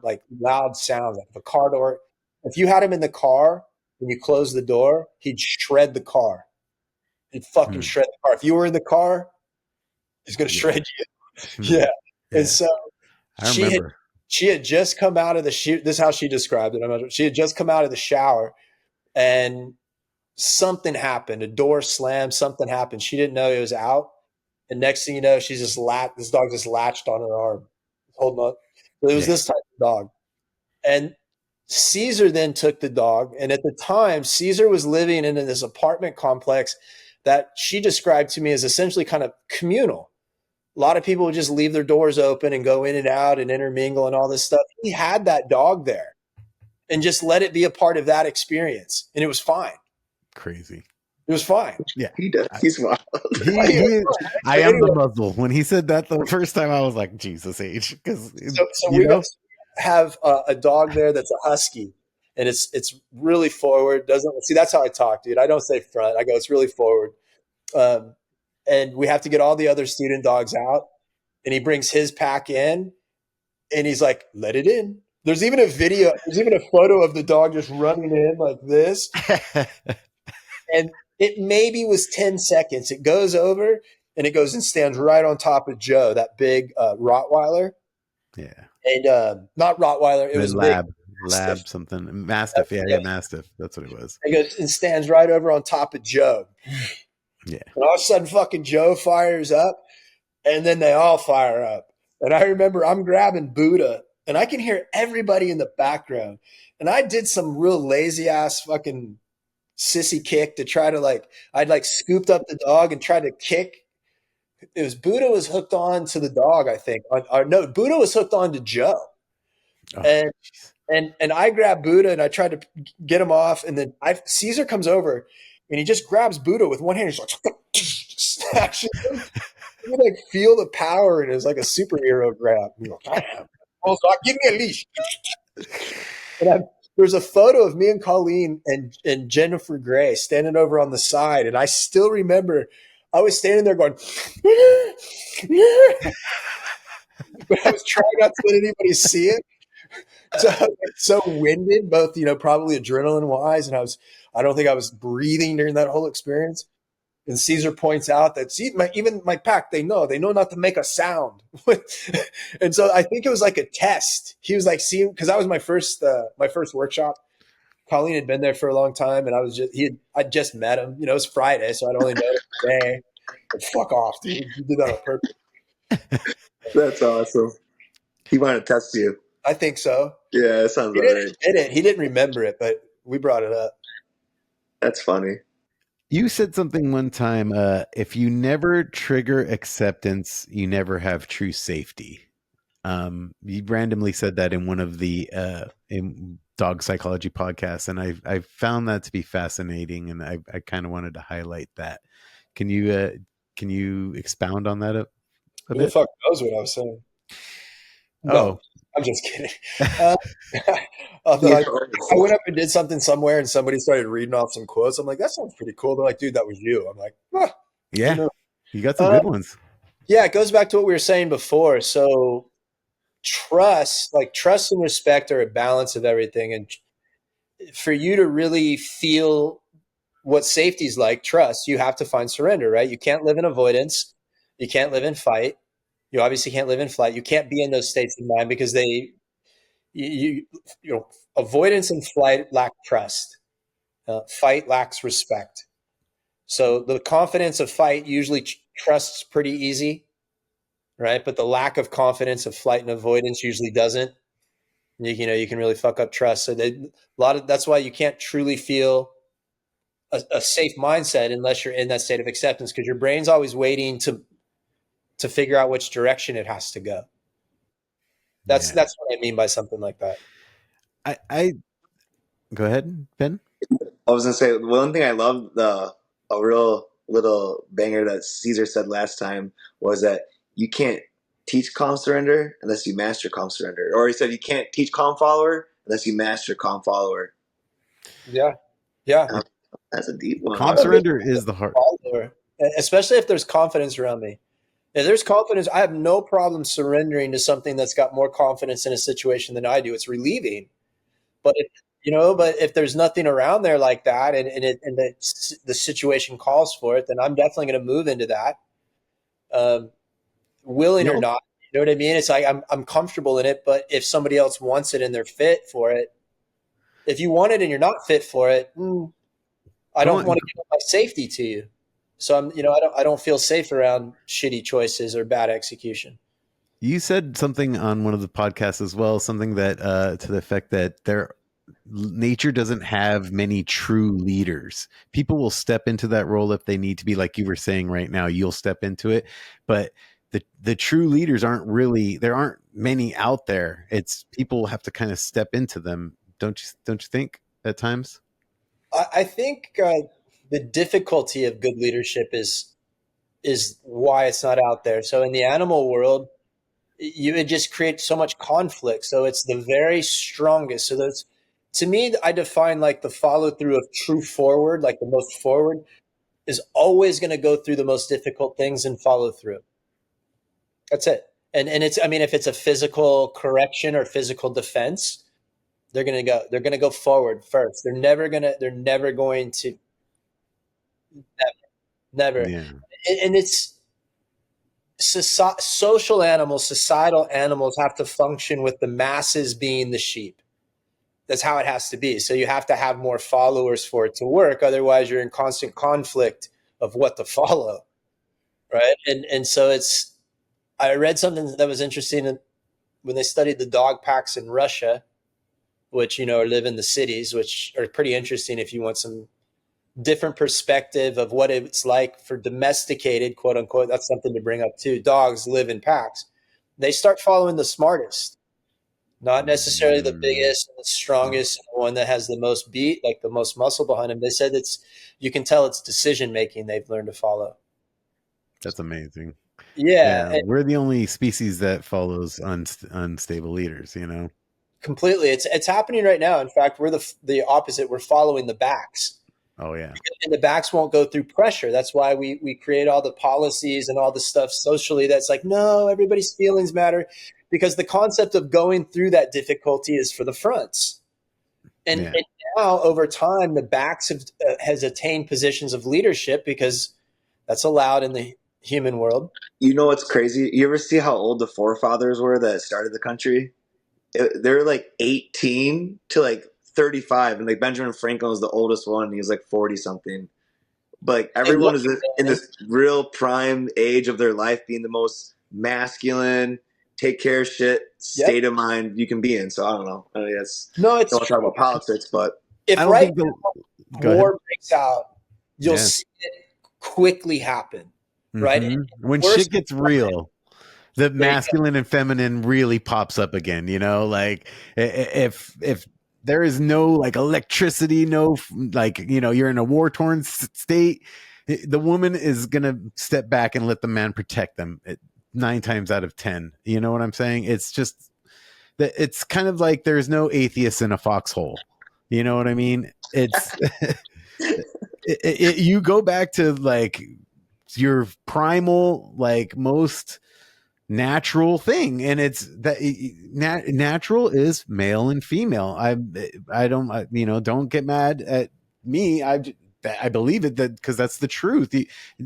B: like loud sounds, like the car door. If you had him in the car and you closed the door, he'd shred the car. He'd fucking shred the car. If you were in the car, he's gonna shred you. Yeah. And so
A: I remember
B: she had just come out of this is how she described it. She had just come out of the shower and something happened. A door slammed, something happened. She didn't know he was out. And next thing you know, she's just this dog just latched on her arm, holding on. So it was this type of dog. And Caesar then took the dog. And at the time, Caesar was living in this apartment complex that she described to me as essentially kind of communal. A lot of people would just leave their doors open and go in and out and intermingle and all this stuff. He had that dog there and just let it be a part of that experience. And it was fine.
A: Crazy.
B: It was fine.
A: Yeah.
C: He does. He's wild.
A: I am the muzzle. When he said that the first time, I was like, Jesus H. Because
B: so we have a dog there that's a husky. And it's really forward. See, that's how I talk, dude. I don't say front. I go, it's really forward. And we have to get all the other student dogs out. And he brings his pack in. And he's like, let it in. There's even a photo of the dog just running in like this. And it maybe was 10 seconds. It goes over and it goes and stands right on top of Joe, that big Rottweiler.
A: Yeah.
B: And not Rottweiler. It was
A: Lab something. Mastiff. Yeah, Mastiff. That's what it was.
B: It goes and stands right over on top of Joe.
A: Yeah.
B: And all of a sudden fucking Joe fires up and then they all fire up. And I remember I'm grabbing Buddha and I can hear everybody in the background. And I did some real lazy ass fucking sissy kick to try to I'd scooped up the dog and tried to kick. It was Buddha was hooked on to the dog, I think. No, Buddha was hooked on to Joe. Oh, and I grabbed Buddha and I tried to get him off. And then Caesar comes over and he just grabs Buddha with one hand. He's like, snatches him. You feel the power and it's like a superhero grab. You go, damn. Give me a leash. And there's a photo of me and Colleen and Jennifer Gray standing over on the side. And I still remember I was standing there going, but I was trying not to let anybody see it. So I was so winded, both, probably adrenaline wise. And I don't think I was breathing during that whole experience. And Caesar points out that even my pack, they know not to make a sound. And so I think it was like a test. He was like, seeing, because that was my first workshop. Colleen had been there for a long time, and I'd just met him. It was Friday, so I'd only known him today. But fuck off, dude. You did that on purpose.
C: That's awesome. He wanted to test you.
B: I think so.
C: Yeah, that sounds right.
B: He didn't remember it, but we brought it up.
C: That's funny.
A: You said something one time, if you never trigger acceptance, you never have true safety. You randomly said that in one of the in dog psychology podcasts, and I found that to be fascinating, and I kind of wanted to highlight that. Can you expound on that a
B: Who
A: bit?
B: the fuck knows what I was saying? No, I'm just kidding. I went up and did something somewhere and somebody started reading off some quotes. I'm like, that sounds pretty cool. They're like, dude, that was you. I'm like,
A: yeah, you got some good ones.
B: Yeah, it goes back to what we were saying before. So trust and respect are a balance of everything. And for you to really feel what safety is like, trust, you have to find surrender, right? You can't live in avoidance. You can't live in fight. You obviously can't live in flight. You can't be in those states of mind because avoidance and flight lack trust. Fight lacks respect. So the confidence of fight usually trusts pretty easy, right? But the lack of confidence of flight and avoidance usually doesn't. You can really fuck up trust. So that's why you can't truly feel a safe mindset unless you're in that state of acceptance, because your brain's always waiting to figure out which direction it has to go. That's what I mean by something like that.
A: I go ahead, Ben.
C: I was gonna say one thing I love, a real little banger that Caesar said last time was that you can't teach calm surrender unless you master calm surrender. Or he said you can't teach calm follower unless you master calm follower.
B: Yeah.
C: That's a deep one.
A: Calm surrender is the heart.
B: Especially if there's confidence around me. If there's confidence, I have no problem surrendering to something that's got more confidence in a situation than I do. It's relieving. But if there's nothing around there like that, and the situation calls for it, then I'm definitely going to move into that, willing or not. You know what I mean? It's like I'm comfortable in it, but if somebody else wants it and they're fit for it, if you want it and you're not fit for it, I don't want to give up my safety to you. So I don't feel safe around shitty choices or bad execution.
A: You said something on one of the podcasts as well, something that to the effect that nature doesn't have many true leaders. People will step into that role if they need to be, like you were saying right now, you'll step into it. But the true leaders there aren't many out there. It's people have to kind of step into them. Don't you think at times?
B: I think the difficulty of good leadership is why it's not out there. So in the animal world, it just creates so much conflict. So it's the very strongest. So to me, I define like the follow through of true forward, like the most forward is always going to go through the most difficult things and follow through. That's it. And if it's a physical correction or physical defense, they're going to go forward first. They're never going to never.
A: Yeah.
B: And it's social animals, societal animals have to function with the masses being the sheep. That's how it has to be. So you have to have more followers for it to work. Otherwise, you're in constant conflict of what to follow, right? And so I read something that was interesting when they studied the dog packs in Russia, which, live in the cities, which are pretty interesting if you want some different perspective of what it's like for domesticated, quote unquote. That's something to bring up too. Dogs live in packs. They start following the smartest, not necessarily the biggest and the strongest, one that has the most beat, like the most muscle behind them. They said you can tell it's decision making they've learned to follow.
A: That's amazing.
B: Yeah.
A: We're the only species that follows unstable leaders,
B: Completely. It's happening right now. In fact, we're the opposite. We're following the backs.
A: Oh yeah.
B: And the backs won't go through pressure. That's why we create all the policies and all the stuff socially that's like, no, everybody's feelings matter, because the concept of going through that difficulty is for the fronts. And now over time, the backs has attained positions of leadership because that's allowed in the human world.
C: You know what's crazy? You ever see how old the forefathers were that started the country? They're like 18 to like 35, and like Benjamin Franklin was the oldest one. He was like 40 something. But like everyone is in this real prime age of their life, being the most masculine, take care of shit state of mind you can be in. So I don't know. It's don't want to talk about politics, but
B: if war breaks out, you'll see it quickly happen. Right?
A: Mm-hmm. When shit gets real, the masculine and feminine really pops up again. Like if there is no like electricity, no like you're in a war torn state, the woman is gonna step back and let the man protect them 9 times out of 10. You know what I'm saying? It's just that it's kind of like there's no atheists in a foxhole. You know what I mean? It's you go back to like your primal, like most natural thing, and it's that natural is male and female. I don't get mad at me. I believe it, that because that's the truth.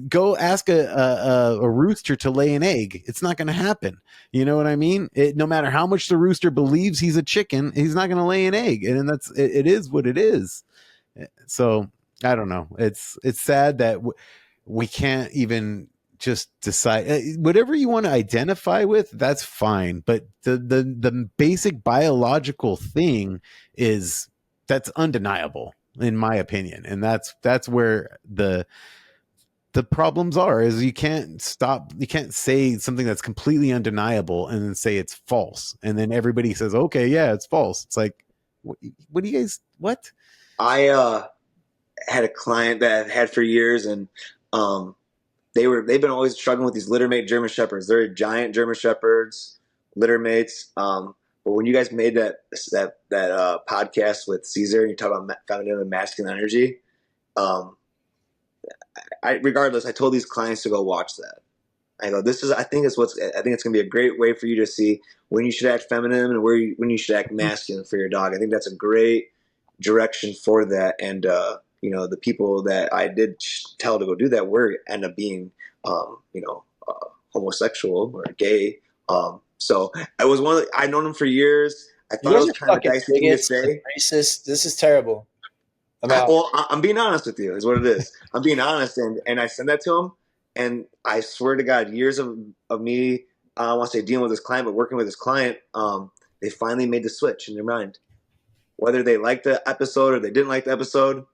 A: Go ask a rooster to lay an egg. It's not going to happen. You know what I mean? No matter how much the rooster believes he's a chicken, he's not going to lay an egg, and that's it is what it is. So I don't know. It's sad that we can't even just decide whatever you want to identify with. That's fine, but the basic biological thing that's undeniable. in my opinion. And that's where the problems are, is you can't say something that's completely undeniable and then say it's false. And then everybody says, okay, yeah, it's false. It's like, what do you guys, what?
C: I had a client that I've had for years, and they've been always struggling with these littermate German Shepherds. They're giant German Shepherds, littermates. But when you guys made that podcast with Caesar, and you talk about feminine and masculine energy, regardless, I told these clients to go watch that. I go, I think it's going to be a great way for you to see when you should act feminine and when you should act masculine for your dog. I think that's a great direction for that. And, the people that I did tell to go do that end up being, homosexual or gay. So I was I'd known him for years. I thought it was kind of a dicey thing to say.
B: Racist. This is terrible.
C: I'm being honest with you, is what it is. I'm being honest, and I sent that to him, and I swear to God, years of me, I don't want to say dealing with this client, but working with this client, they finally made the switch in their mind. Whether they liked the episode or they didn't like the episode,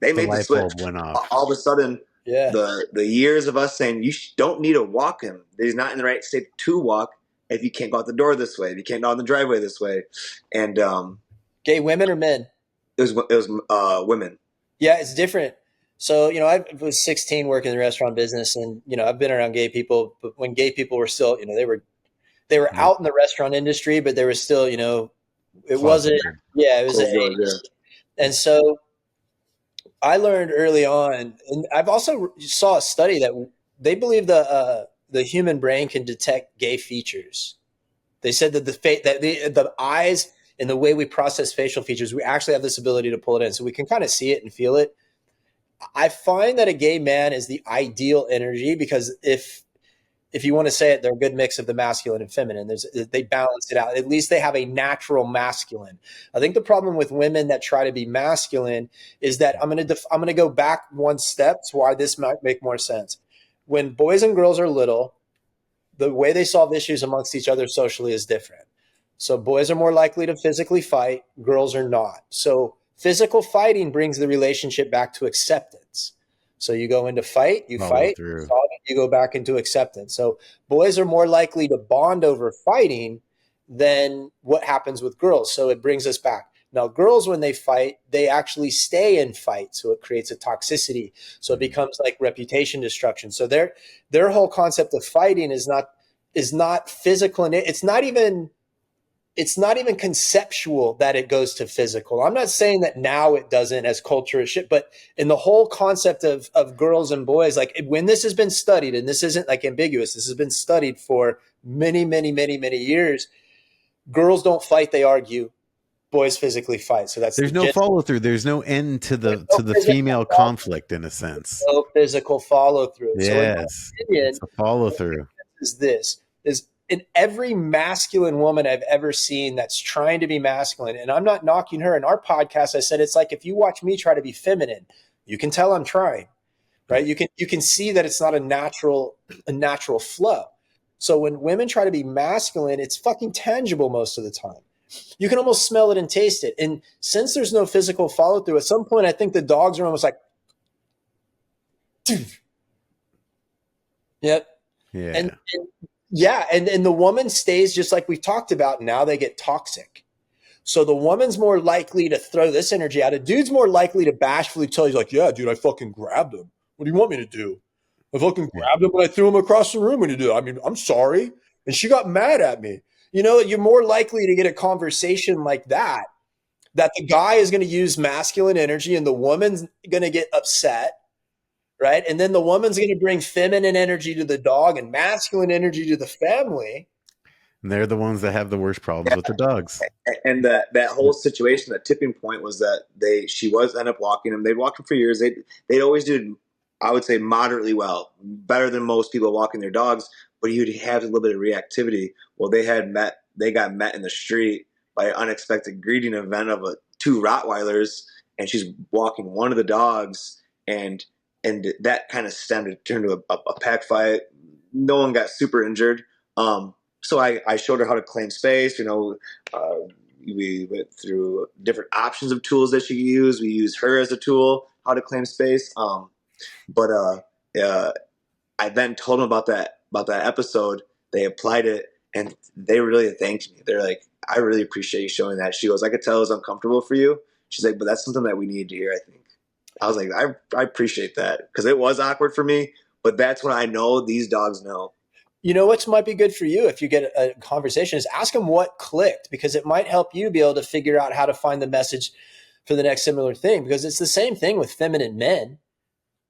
C: they made the switch.
A: Went off.
C: All of a sudden, the years of us saying you don't need to walk him, he's not in the right state to walk if you can't go out the door this way, if you can't go out the driveway this way, and
B: gay women or men?
C: It was women.
B: Yeah, it's different. So, I was 16 working in the restaurant business, and, I've been around gay people, but when gay people were still, they were out in the restaurant industry, but they were still, it wasn't, it was And so I learned early on, and I've also saw a study that they believe the human brain can detect gay features. They said that the eyes and the way we process facial features, we actually have this ability to pull it in. So we can kind of see it and feel it. I find that a gay man is the ideal energy because if you want to say it, they're a good mix of the masculine and feminine. They balance it out. At least they have a natural masculine. I think the problem with women that try to be masculine is that I'm going to go back one step to why this might make more sense. When boys and girls are little, the way they solve issues amongst each other socially is different. So boys are more likely to physically fight, girls are not. So physical fighting brings the relationship back to acceptance. So you go into fight, you fight, you go back into acceptance. So boys are more likely to bond over fighting than what happens with girls. So it brings us back. Now, girls, when they fight, they actually stay in fight. So it creates a toxicity. So it becomes like reputation destruction. So their whole concept of fighting is not physical, and it's not even conceptual that it goes to physical. I'm not saying that now it doesn't as culture is shit, but in the whole concept of girls and boys, like when this has been studied, and this isn't like ambiguous, this has been studied for many, many, many, many years. Girls don't fight, they argue. Boys physically fight. So there's
A: no follow through. There's no end to the female conflict in a sense.
B: No physical follow through.
A: Yes.
B: So in my opinion,
A: it's a follow through.
B: Is in every masculine woman I've ever seen that's trying to be masculine, and I'm not knocking her. In our podcast, I said it's like if you watch me try to be feminine, you can tell I'm trying, right? You can see that it's not a natural flow. So when women try to be masculine, it's fucking tangible most of the time. You can almost smell it and taste it. And since there's no physical follow through, at some point I think the dogs are almost like, yep.
A: Yeah.
B: And the woman stays just like we've talked about. Now they get toxic. So the woman's more likely to throw this energy out. A dude's more likely to bashfully tell you like, yeah, dude, I fucking grabbed him. What do you want me to do? I fucking grabbed him and I threw him across the room. What do you do? I mean, I'm sorry. And she got mad at me. You're more likely to get a conversation like that the guy is going to use masculine energy and the woman's going to get upset. Right. And then the woman's going to bring feminine energy to the dog and masculine energy to the family.
C: And
A: they're the ones that have the worst problems with the dogs.
C: And that whole situation, that tipping point was that she was end up walking him. They'd walked him for years. They'd always do, I would say, moderately well, better than most people walking their dogs, but he would have a little bit of reactivity. Well, they got met in the street by an unexpected greeting event of two Rottweilers, and she's walking one of the dogs, and that kind of turned to a pack fight. No one got super injured. So I showed her how to claim space, we went through different options of tools that she could use. We used her as a tool, how to claim space. But I then told them about that episode. They applied it, and they really thanked me. They're like, I really appreciate you showing that. She goes, I could tell it was uncomfortable for you. She's like, but that's something that we needed to hear, I think. I was like, I appreciate that, because it was awkward for me, but that's when I know these dogs know.
B: You know what might be good for you if you get a conversation is ask them what clicked, because it might help you be able to figure out how to find the message for the next similar thing, because it's the same thing with feminine men.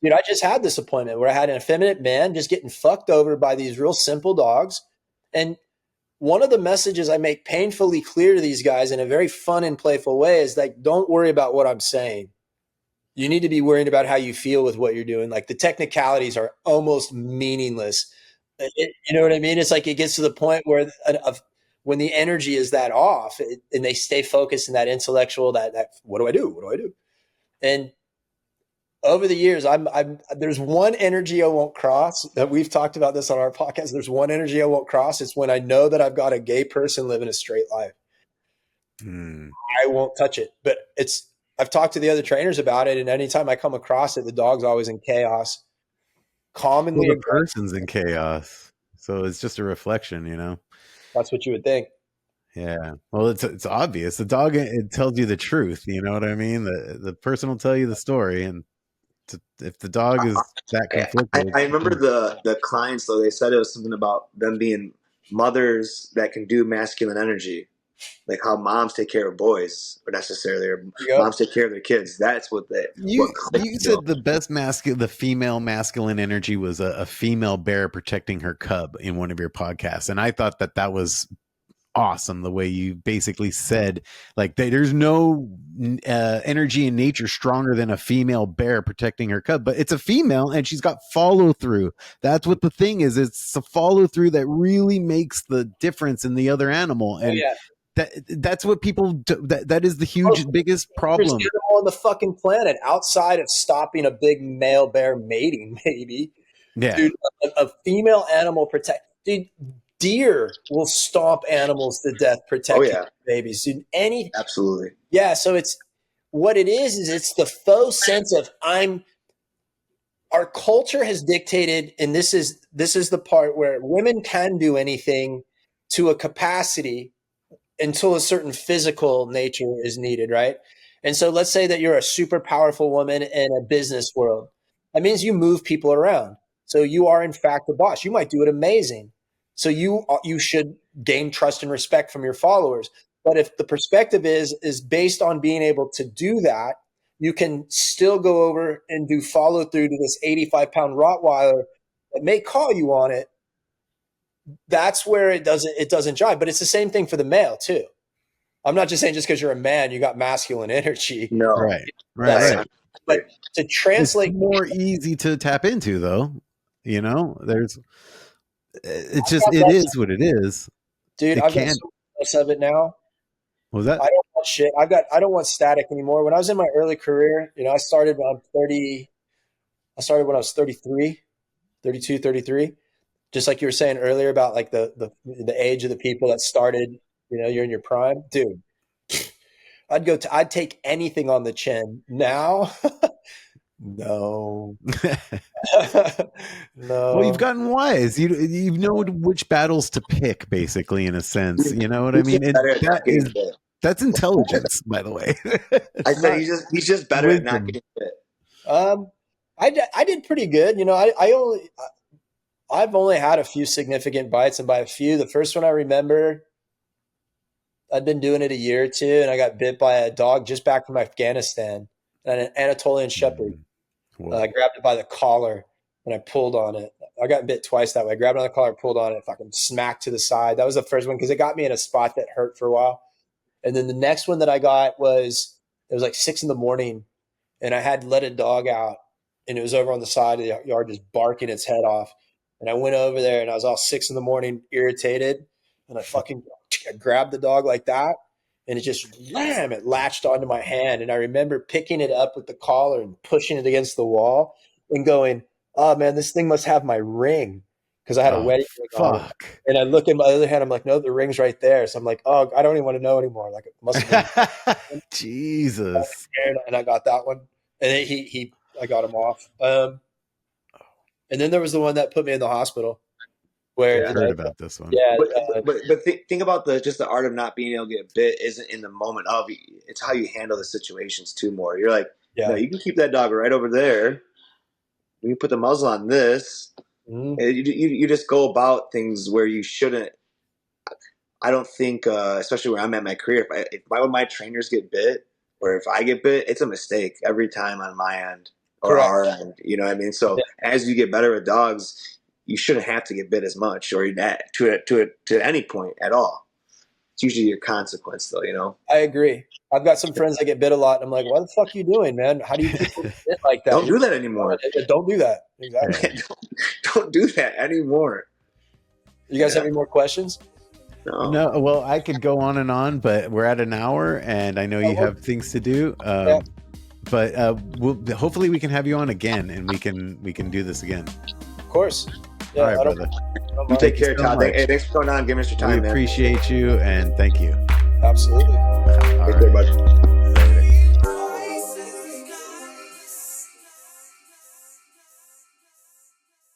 B: Dude, I just had this appointment where I had an effeminate man just getting fucked over by these real simple dogs. And one of the messages I make painfully clear to these guys in a very fun and playful way is like, don't worry about what I'm saying. You need to be worrying about how you feel with what you're doing. Like the technicalities are almost meaningless. You know what I mean? It's like it gets to the point where when the energy is that off and they stay focused in that intellectual, that what do I do? What do I do? And over the years, there's one energy I won't cross. That we've talked about this on our podcast. There's one energy I won't cross. It's when I know that I've got a gay person living a straight life. I won't touch it. But I've talked to the other trainers about it, and anytime I come across it, the dog's always in chaos. Commonly,
A: the person's in chaos, so it's just a reflection, you know.
B: That's what you would think.
A: Yeah, well, it's obvious. The dog, it tells you the truth. You know what I mean? The person will tell you the story, and if the dog is that conflicted,
C: I remember the clients though. They said it was something about them being mothers that can do masculine energy, like how moms take care of boys, or necessarily, or moms take care of their kids. That's what
A: you said the female masculine energy was a female bear protecting her cub in one of your podcasts, and I thought that was awesome, the way you basically said like there's no energy in nature stronger than a female bear protecting her cub, but it's a female and she's got follow through. That's what the thing is. It's a follow through that really makes the difference in the other animal. And that's what people do. That is the biggest problem.
B: There's animal on the fucking planet outside of stopping a big male bear mating, maybe.
A: Yeah,
B: dude, a female animal dude. Deer will stomp animals to death protecting babies. Dude,
C: absolutely.
B: Yeah, so it's what it is it's the faux sense of our culture has dictated, and this is the part where women can do anything to a capacity until a certain physical nature is needed, right? And so let's say that you're a super powerful woman in a business world. That means you move people around. So you are in fact the boss. You might do it amazing. So you should gain trust and respect from your followers. But if the perspective is based on being able to do that, you can still go over and do follow through to this 85-pound Rottweiler that may call you on it. That's where it doesn't jive. But it's the same thing for the male too. I'm not just saying just because you're a man, you got masculine energy.
C: No,
A: right.
B: But to translate,
A: it's more easy to tap into, though. You know, it is what it is,
B: dude. I've got so much of it now.
A: What was that?
B: I don't want shit. I don't want static anymore. When I was in my early career, I started when I'm 30. I started when I was 33, 32, 33. Just like you were saying earlier about like the age of the people that started, you're in your prime, dude. I'd take anything on the chin. Now, no. No.
A: Well, you've gotten wise. You know which battles to pick, basically, in a sense. You know what I mean? That's intelligence, by the way.
C: I said he's just better at not getting fit.
B: I did pretty good. I've only had a few significant bites, and by a few, the first one I remember, I'd been doing it a year or two, and I got bit by a dog just back from Afghanistan, an Anatolian Shepherd. I grabbed it by the collar and I pulled on it. I got bit twice that way. I grabbed it on the collar, pulled on it, fucking smacked to the side. That was the first one because it got me in a spot that hurt for a while. And then the next one that I got it was like 6 a.m, and I had let a dog out, and it was over on the side of the yard just barking its head off. And I went over there and I was all 6 a.m, irritated, and I grabbed the dog like that. And it just it latched onto my hand. And I remember picking it up with the collar and pushing it against the wall and going, oh man, this thing must have my ring. because I had a wedding ring on.
A: Fuck.
B: And I look at my other hand, I'm like, no, the ring's right there. So I'm like, oh, I don't even want to know anymore. Like it must have been
A: Jesus.
B: and I got that one. And then I got him off. And then there was the one that put me in the hospital. Where
A: I've heard about this one.
B: Yeah,
C: but think about just the art of not being able to get bit isn't in the moment of. It's how you handle the situations too. More, you're like, no, you can keep that dog right over there. You can put the muzzle on this. Mm-hmm. You just go about things where you shouldn't. I don't think, especially where I'm at in my career, if my trainers get bit or if I get bit, it's a mistake every time on my end or our end. You know what I mean? So as you get better with dogs, you shouldn't have to get bit as much or to any point at all. It's usually your consequence, though. You know.
B: I agree. I've got some friends that get bit a lot, and I'm like, "What the fuck are you doing, man? How do you keep getting bit like that?
C: Don't do that anymore.
B: Don't do that. Exactly.
C: don't do that anymore."
B: You guys have any more questions?
A: No. Well, I could go on and on, but we're at an hour, and I know you have things to do. But hopefully we can have you on again, and we can do this again.
B: Of course.
A: Yeah, all right, brother.
C: You take care, Todd. Hey, thanks for coming on. Give us your time,
A: we appreciate you, and thank you.
B: Absolutely.
A: All right.